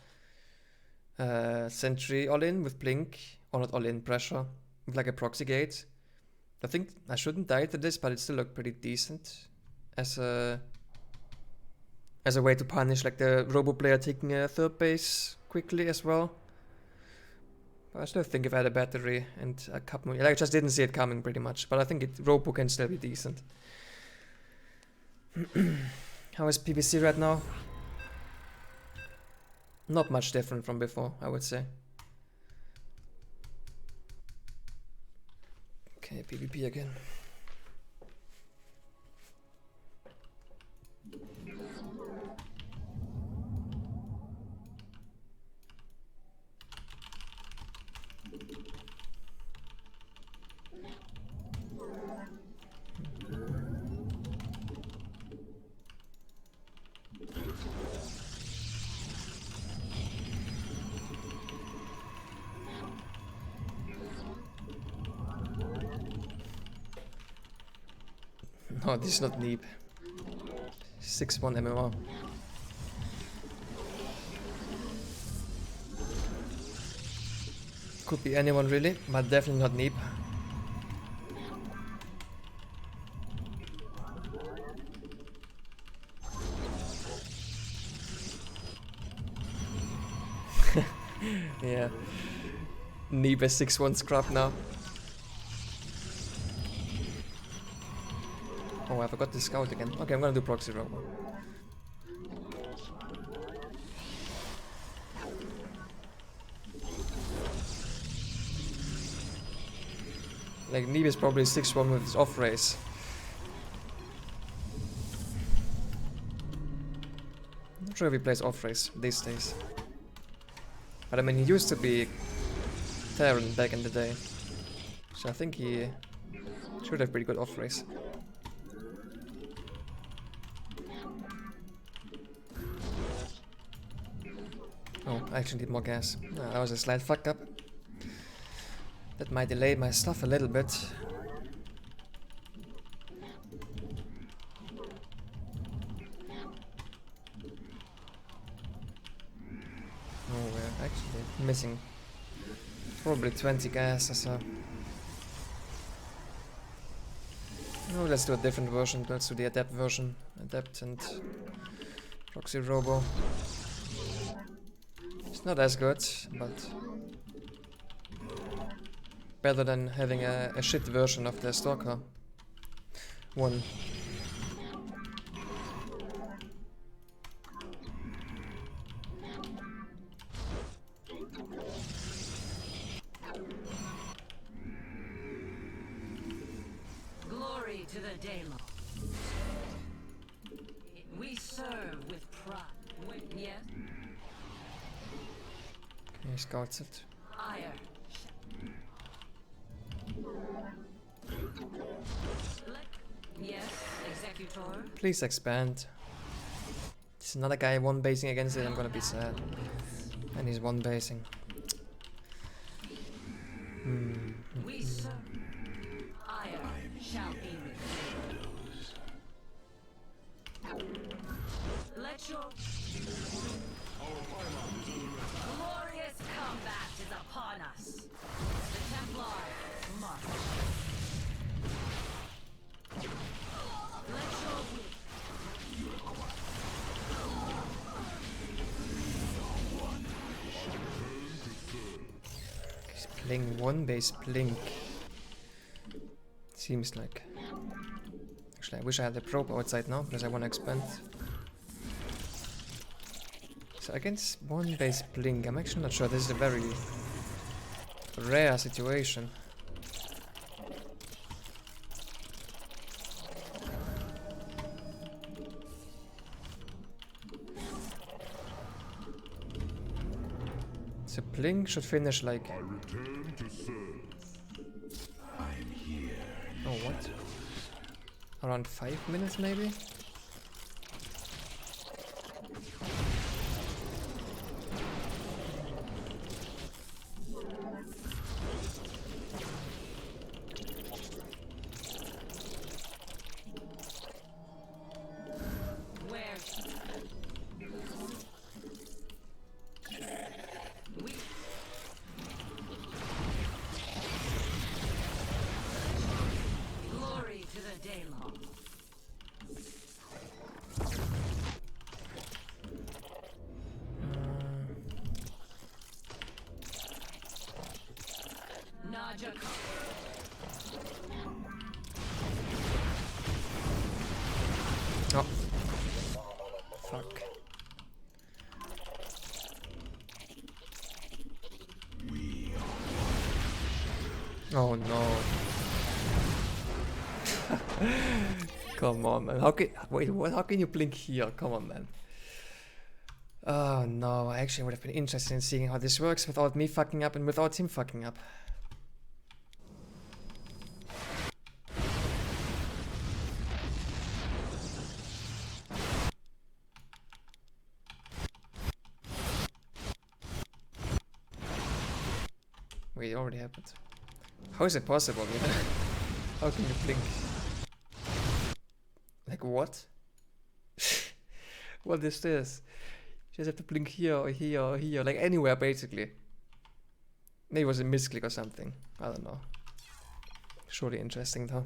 Sentry all-in with Blink. Or not all-in, pressure. With like a proxy gate. I think I shouldn't die to this, but it still looked pretty decent. As a way to punish like the Robo player taking a third base quickly as well. But I still think if I had a battery and a couple more, like I just didn't see it coming pretty much. But I think Robo can still be decent. How is PBC right now? Not much different from before, I would say. Okay, PvP again. No, this is not Neep. 6-1 MMR. Could be anyone really, but definitely not Neep. Yeah. Neep is 6-1 scrub now. Oh, I forgot to scout again. Okay, I'm gonna do proxy robo. Like, Neeb is probably 6-1 with his off race. I'm not sure if he plays off race these days. But I mean, he used to be Terran back in the day. So I think he should have pretty good off race. Oh, I actually need more gas. No, that was a slight fuck up. That might delay my stuff a little bit. Oh, we're actually missing probably 20 gas or so. No, let's do a different version. Let's do the Adept version. Adept and Proxy Robo. It's not as good, but better than having a shit version of the Stalker one. Glory to the Daemon. We serve with pride. Yes? He scouts it. Ire. Yes, Executor. Please expand. There's another guy one basing against it, I'm gonna be sad. And he's one basing. We serve. Ire shall be with you. Let your glorious combat is upon us. The Templar march. Let your He's playing one base blink. Seems like. Actually, I wish I had the probe outside now because I want to expand. So against one base blink, I'm actually not sure. This is a very rare situation. So blink should finish like around 5 minutes maybe? Where we glory to the Daylong. Naja. Oh. Fuck. Oh no. Come on, man. How can wait? What? How can you blink here? Come on, man. Oh no. I actually would have been interested in seeing how this works without me fucking up and without him fucking up. Wait, it already happened. How is it possible? You know? How can you blink? Like what? What is this? You just have to blink here or here or here, like anywhere basically. Maybe it was a misclick or something. I don't know. Surely interesting though.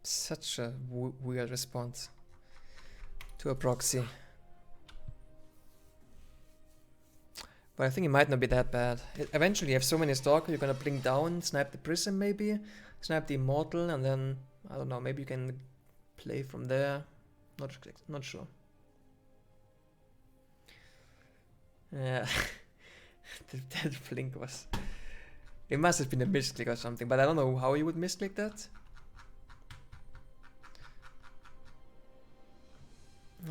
Such a weird response to a proxy. But I think it might not be that bad. Eventually you have so many Stalker, you're gonna blink down, snipe the Prism maybe, snipe the Immortal, and then, I don't know, maybe you can play from there. Not sure. Yeah, that blink was... It must have been a misclick or something, but I don't know how you would misclick that.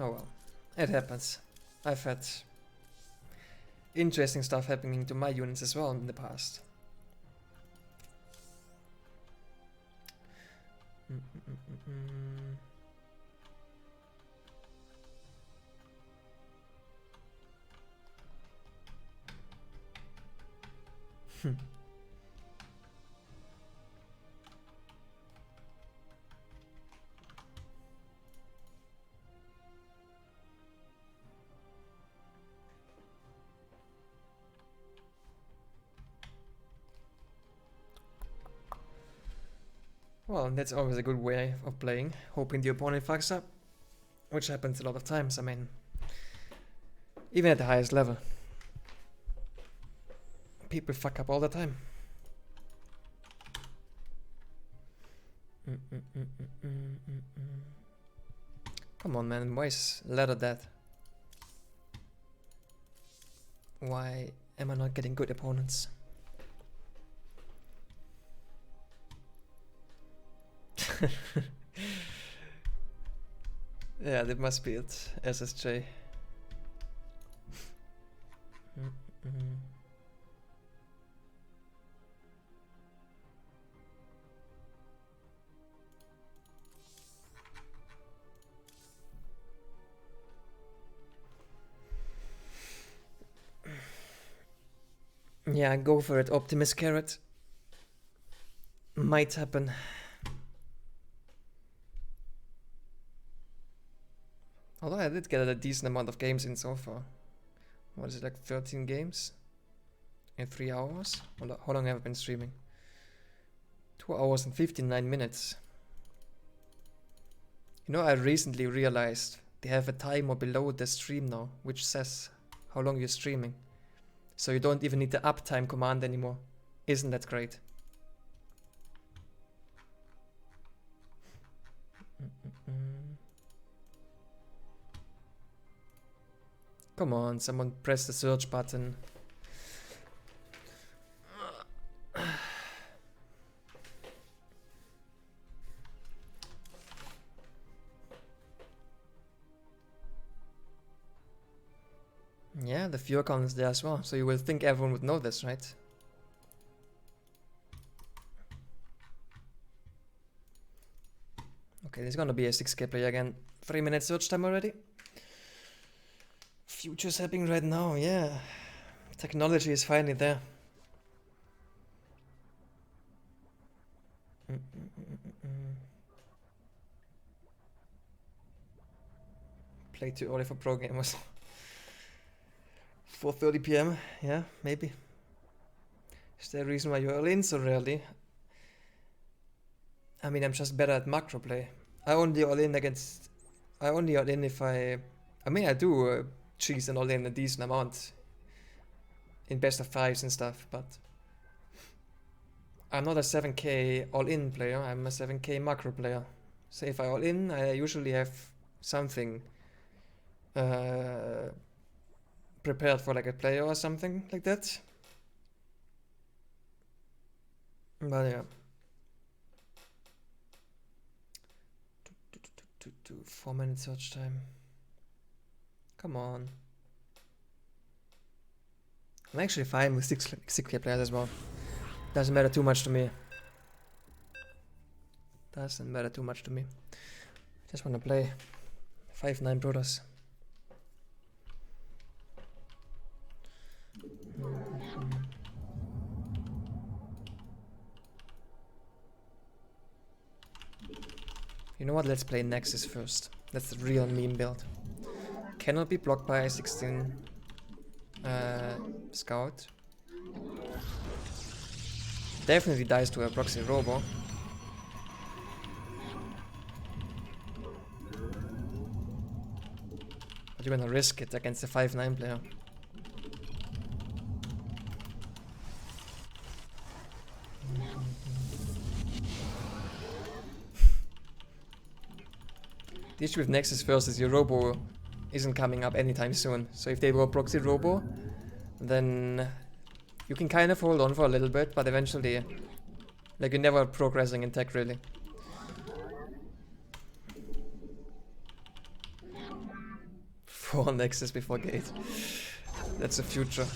Oh well, it happens. I've had interesting stuff happening to my units as well in the past. Well, that's always a good way of playing, hoping the opponent fucks up, which happens a lot of times. I mean, even at the highest level, people fuck up all the time. Come on, man, why is ladder dead? Why am I not getting good opponents? Yeah, that must be it. SSJ. Yeah, go for it. Optimus carrot. Might happen. Although I did get a decent amount of games in so far. What is it, like 13 games? In 3 hours? How long have I been streaming? 2 hours and 59 minutes. You know, I recently realized they have a timer below the stream now, which says how long you're streaming. So you don't even need the uptime command anymore. Isn't that great? Come on, someone press the search button. the view account is there as well, so you would think everyone would know this, right? Okay, there's gonna be a 6k play again. 3 minutes search time already. Future's happening right now, yeah. Technology is finally there. Play too early for pro gamers. 4:30 PM, yeah, maybe. Is there a reason why you're all in so rarely? I mean, I'm just better at macro play. I only all in if I mean, I do cheese and all in a decent amount in best of fives and stuff, but I'm not a 7k all in player, I'm a 7k macro player. So if I all in, I usually have something prepared for like a player or something like that. But yeah. 4 minutes search time. Come on. I'm actually fine with 6k players as well. Doesn't matter too much to me. Doesn't matter too much to me. Just wanna play 5-9 Protoss. You know what, let's play Nexus first. That's the real meme build. Cannot be blocked by 16 Scout. Definitely dies to a Proxy robo. But you're gonna risk it against a 5-9 player. The issue with Nexus first is your robo isn't coming up anytime soon. So if they go Proxy robo, then you can kind of hold on for a little bit, but eventually, like, you're never progressing in tech really. For Nexus before gate. That's the future.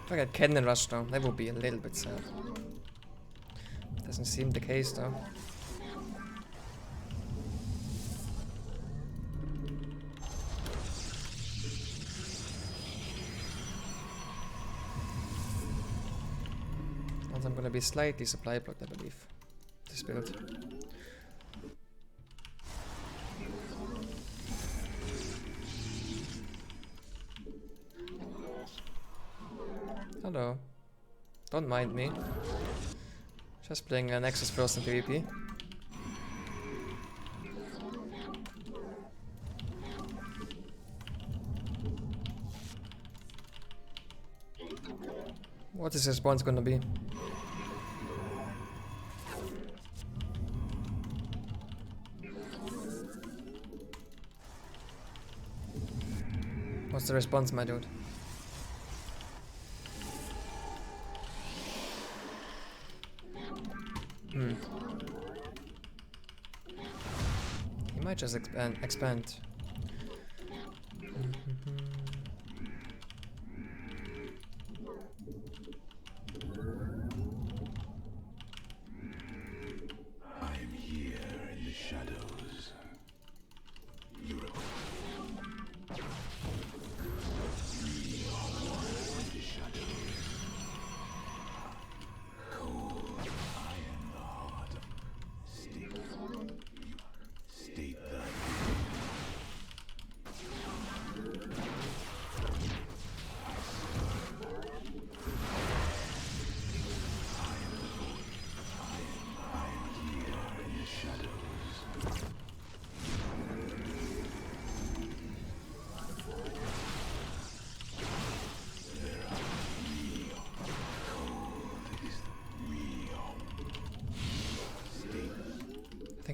If I get cannon rush now, that would be a little bit sad. Doesn't seem the case though. Also, I'm gonna be slightly supply blocked, I believe. This build. Hello. Don't mind me. Just playing a Nexus first in PvP. What is his response gonna be? What's the response, my dude? He might just expand. I am here in the shadows. Europe. We are one with the shadows. Cold, I am the heart of state. State thy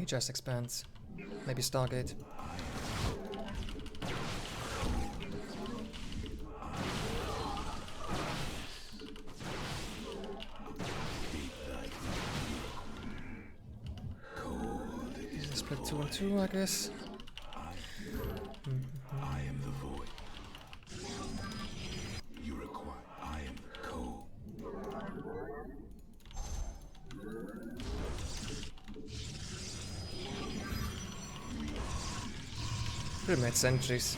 he just expands. Maybe Stargate. Split 2 and 2, I guess. I am the void. You require. I am the cold. Pretty made sentries.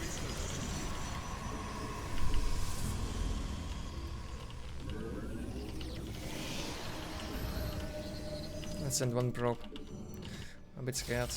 Let's send one probe. I'm a bit scared.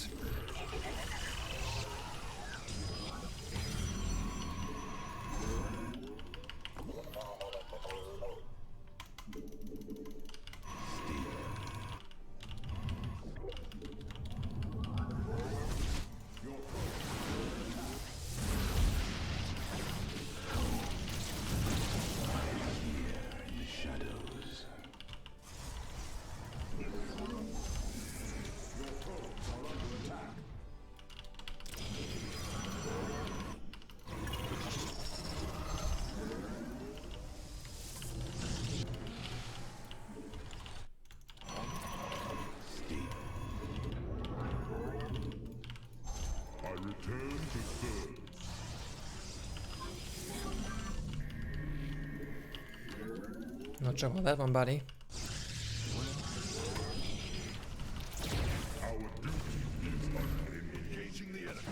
Not sure about that one, buddy. Engaging the enemy.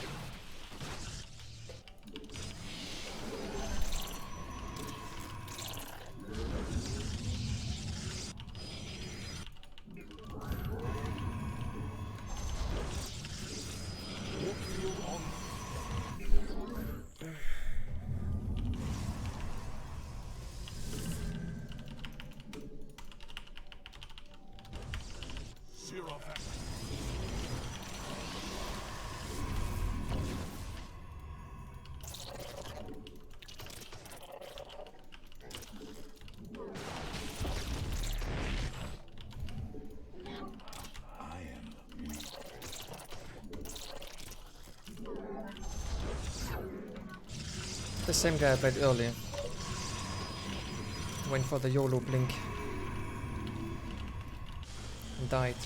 The same guy I played earlier. Went for the YOLO blink. And died.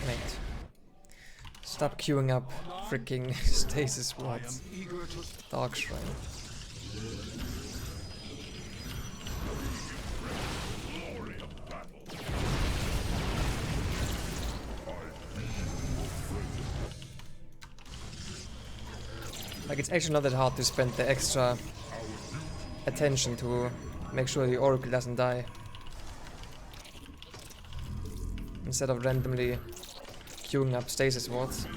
Mate. Stop queuing up freaking stasis wards. Dark Shrine. Like, it's actually not that hard to spend the extra attention to make sure the Oracle doesn't die. Instead of randomly queuing up stasis wards.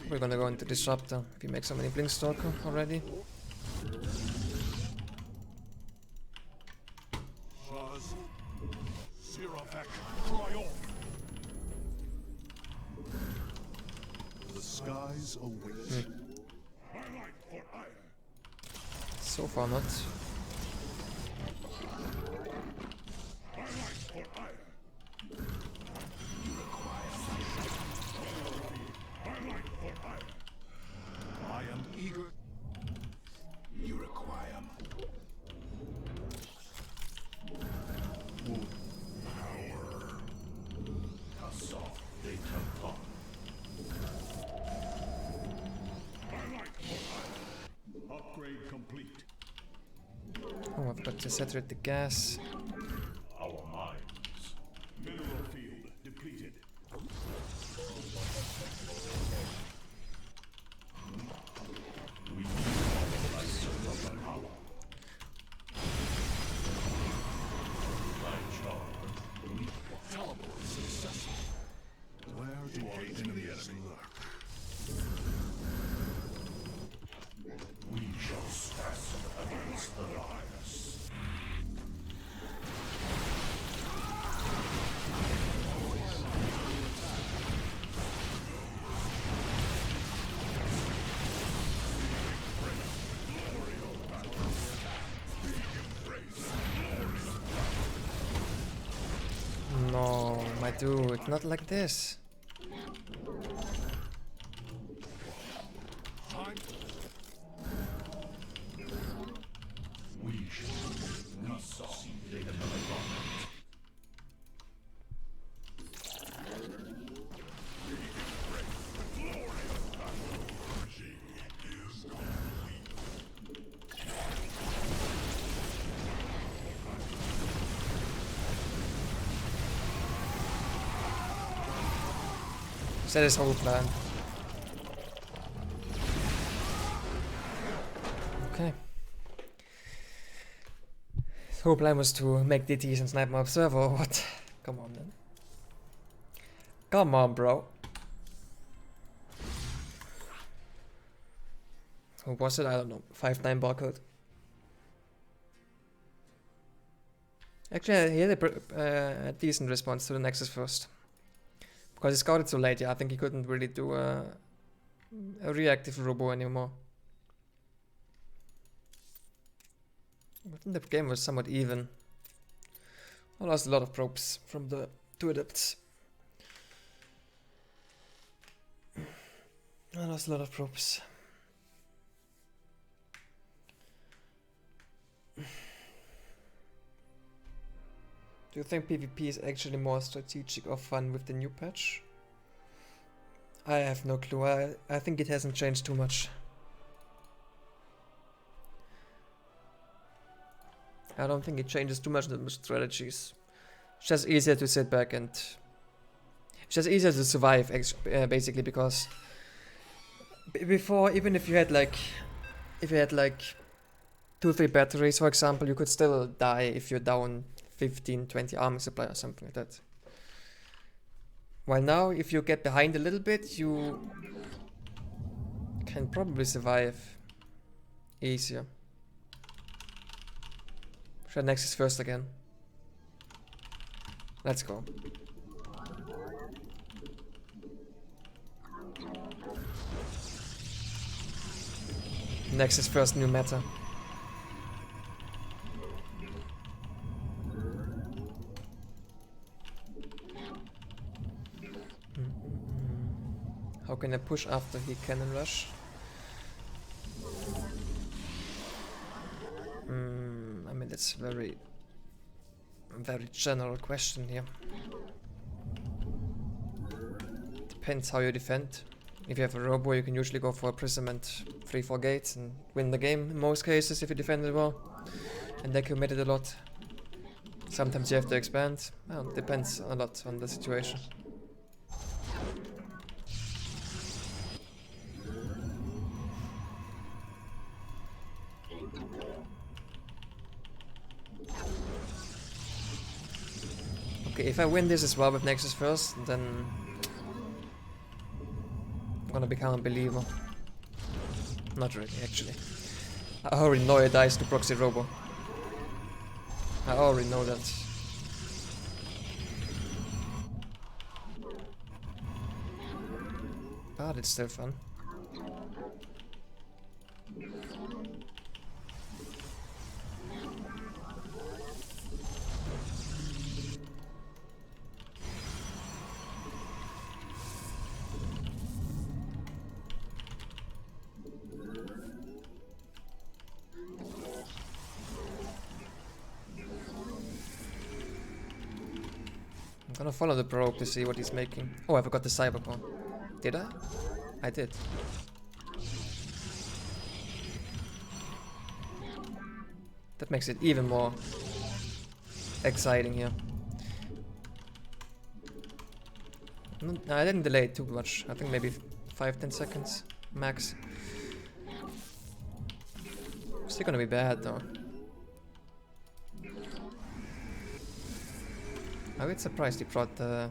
We're gonna go into Disruptor if you make so many Blink Stalker already. The skies await. So far not. I am eager. You require power. Assault data pump. Upgrade complete. Oh, I've got to saturate the gas. Our minds. Mineral field depleted. We utilize the power. Line charge. Teleport successful. Where do our enemies lurk? We shall stand against the Lions. No, my dude, not like this. We shall resolve the environment. That is whole plan. Okay. His whole plan was to make DTs and snipe my observer or what? Come on, man. Come on, bro. Who was it? I don't know. 5-9 barcode. Actually, he had a decent response to the Nexus first. Because he scouted so late, yeah, I think he couldn't really do a reactive robo anymore. I think the game was somewhat even. I lost a lot of probes from the 2 adepts. I lost a lot of probes. Do you think PvP is actually more strategic or fun with the new patch? I have no clue. I think it hasn't changed too much. I don't think it changes too much the strategies. It's just easier to sit back and... It's just easier to survive, basically, because... Before, even if you had like... If you had like... 2-3 batteries, for example, you could still die if you're down 15-20 armor supply or something like that. While now, if you get behind a little bit, you can probably survive easier. Try Nexus first again. Let's go. Nexus first, new meta. How can I push after he cannon rush? I mean, that's very general question here. Depends how you defend. If you have a robo, you can usually go for imprisonment 3-4 gates and win the game in most cases if you defend it well. And they committed a lot. Sometimes you have to expand. Well, it depends a lot on the situation. Okay, if I win this as well with Nexus first, then I'm gonna become a believer. Not really, actually. I already know it dies to Proxy Robo. I already know that. But it's still fun. gonna follow the probe to see what he's making. Oh, I forgot the cyber core. Did I? I did. That makes it even more exciting here. No, I didn't delay it too much. I think maybe 5-10 seconds max. Still gonna be bad though. I'm a bit surprised he brought the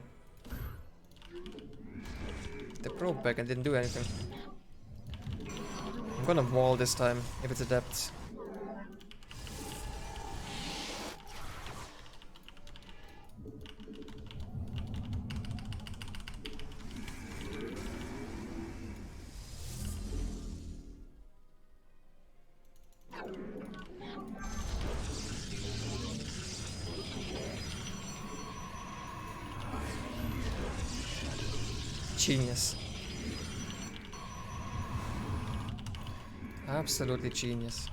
probe back and didn't do anything. I'm gonna wall this time if it's adept. Genius. Absolutely genius.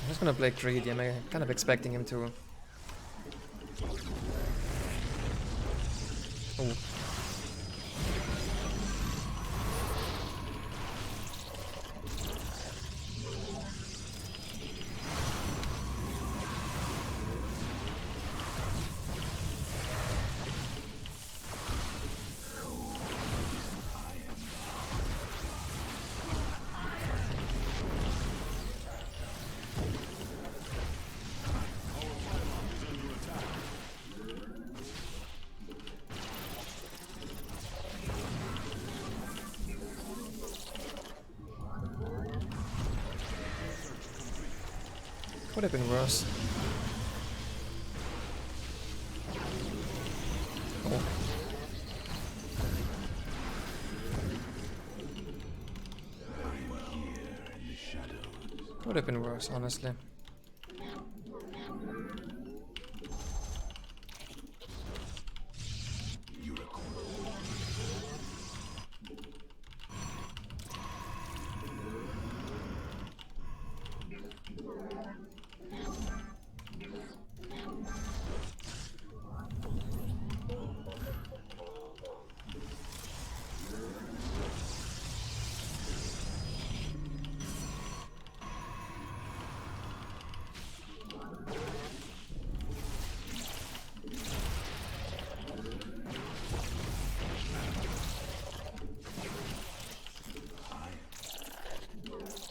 I'm just gonna play greedy. I'm kind of expecting him to. Oh. Would have been worse. Oh. Could have been worse, honestly.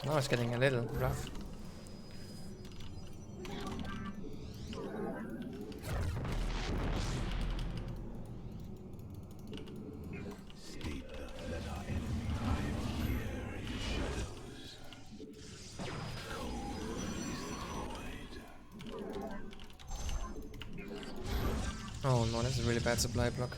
Now it's getting a little rough. Oh no, that's a really bad supply block.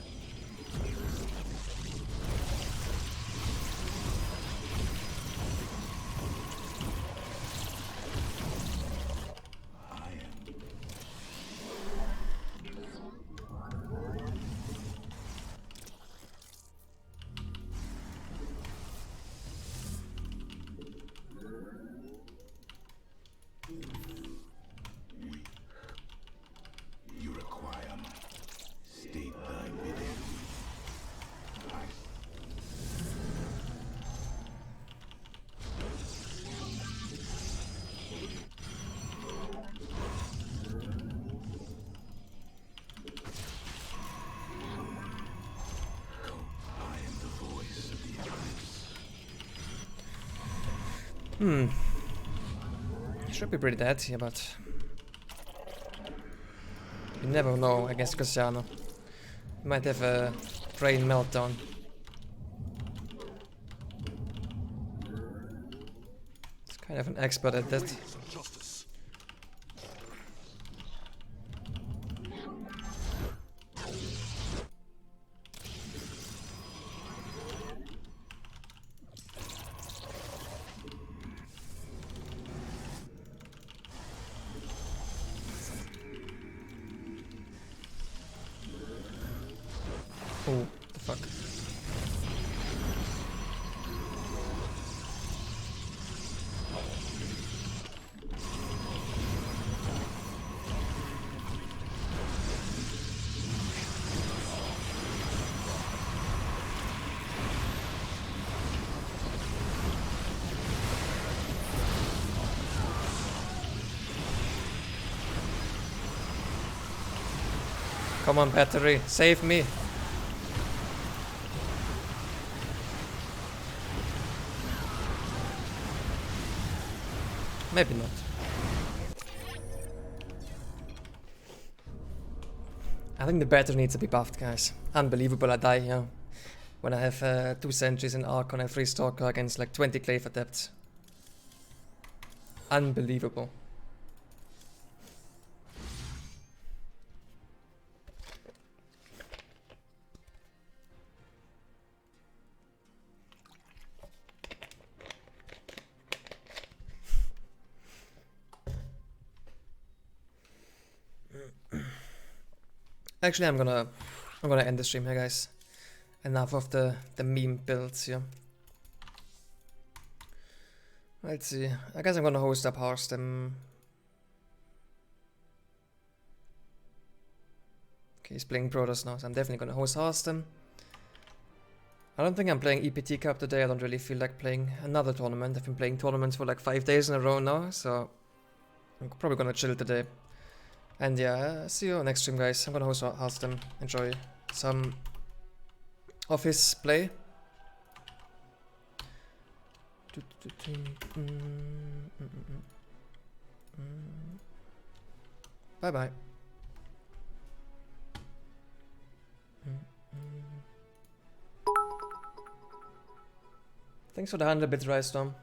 Should be pretty dead here, but you never know against Cristiano. Might have a brain meltdown. It's kind of an expert at that. Oh, the fuck. Come on, battery, save me. Maybe not. I think the battery needs to be buffed, guys. Unbelievable, I die here. When I have 2 sentries in Archon and 3 Stalker against like 20 Clave Adepts. Unbelievable. Actually, I'm gonna end the stream here, guys. Enough of the meme builds here. Let's see. I guess I'm gonna host up ShoWTimE. Okay, he's playing Protoss now, so I'm definitely gonna host ShoWTimE. I don't think I'm playing EPT Cup today. I don't really feel like playing another tournament. I've been playing tournaments for like 5 days in a row now, so I'm probably gonna chill today. And yeah, see you next stream, guys. I'm gonna host ShoWTimE. Enjoy some of his play. Bye bye. Thanks for the 100 bits, Storm.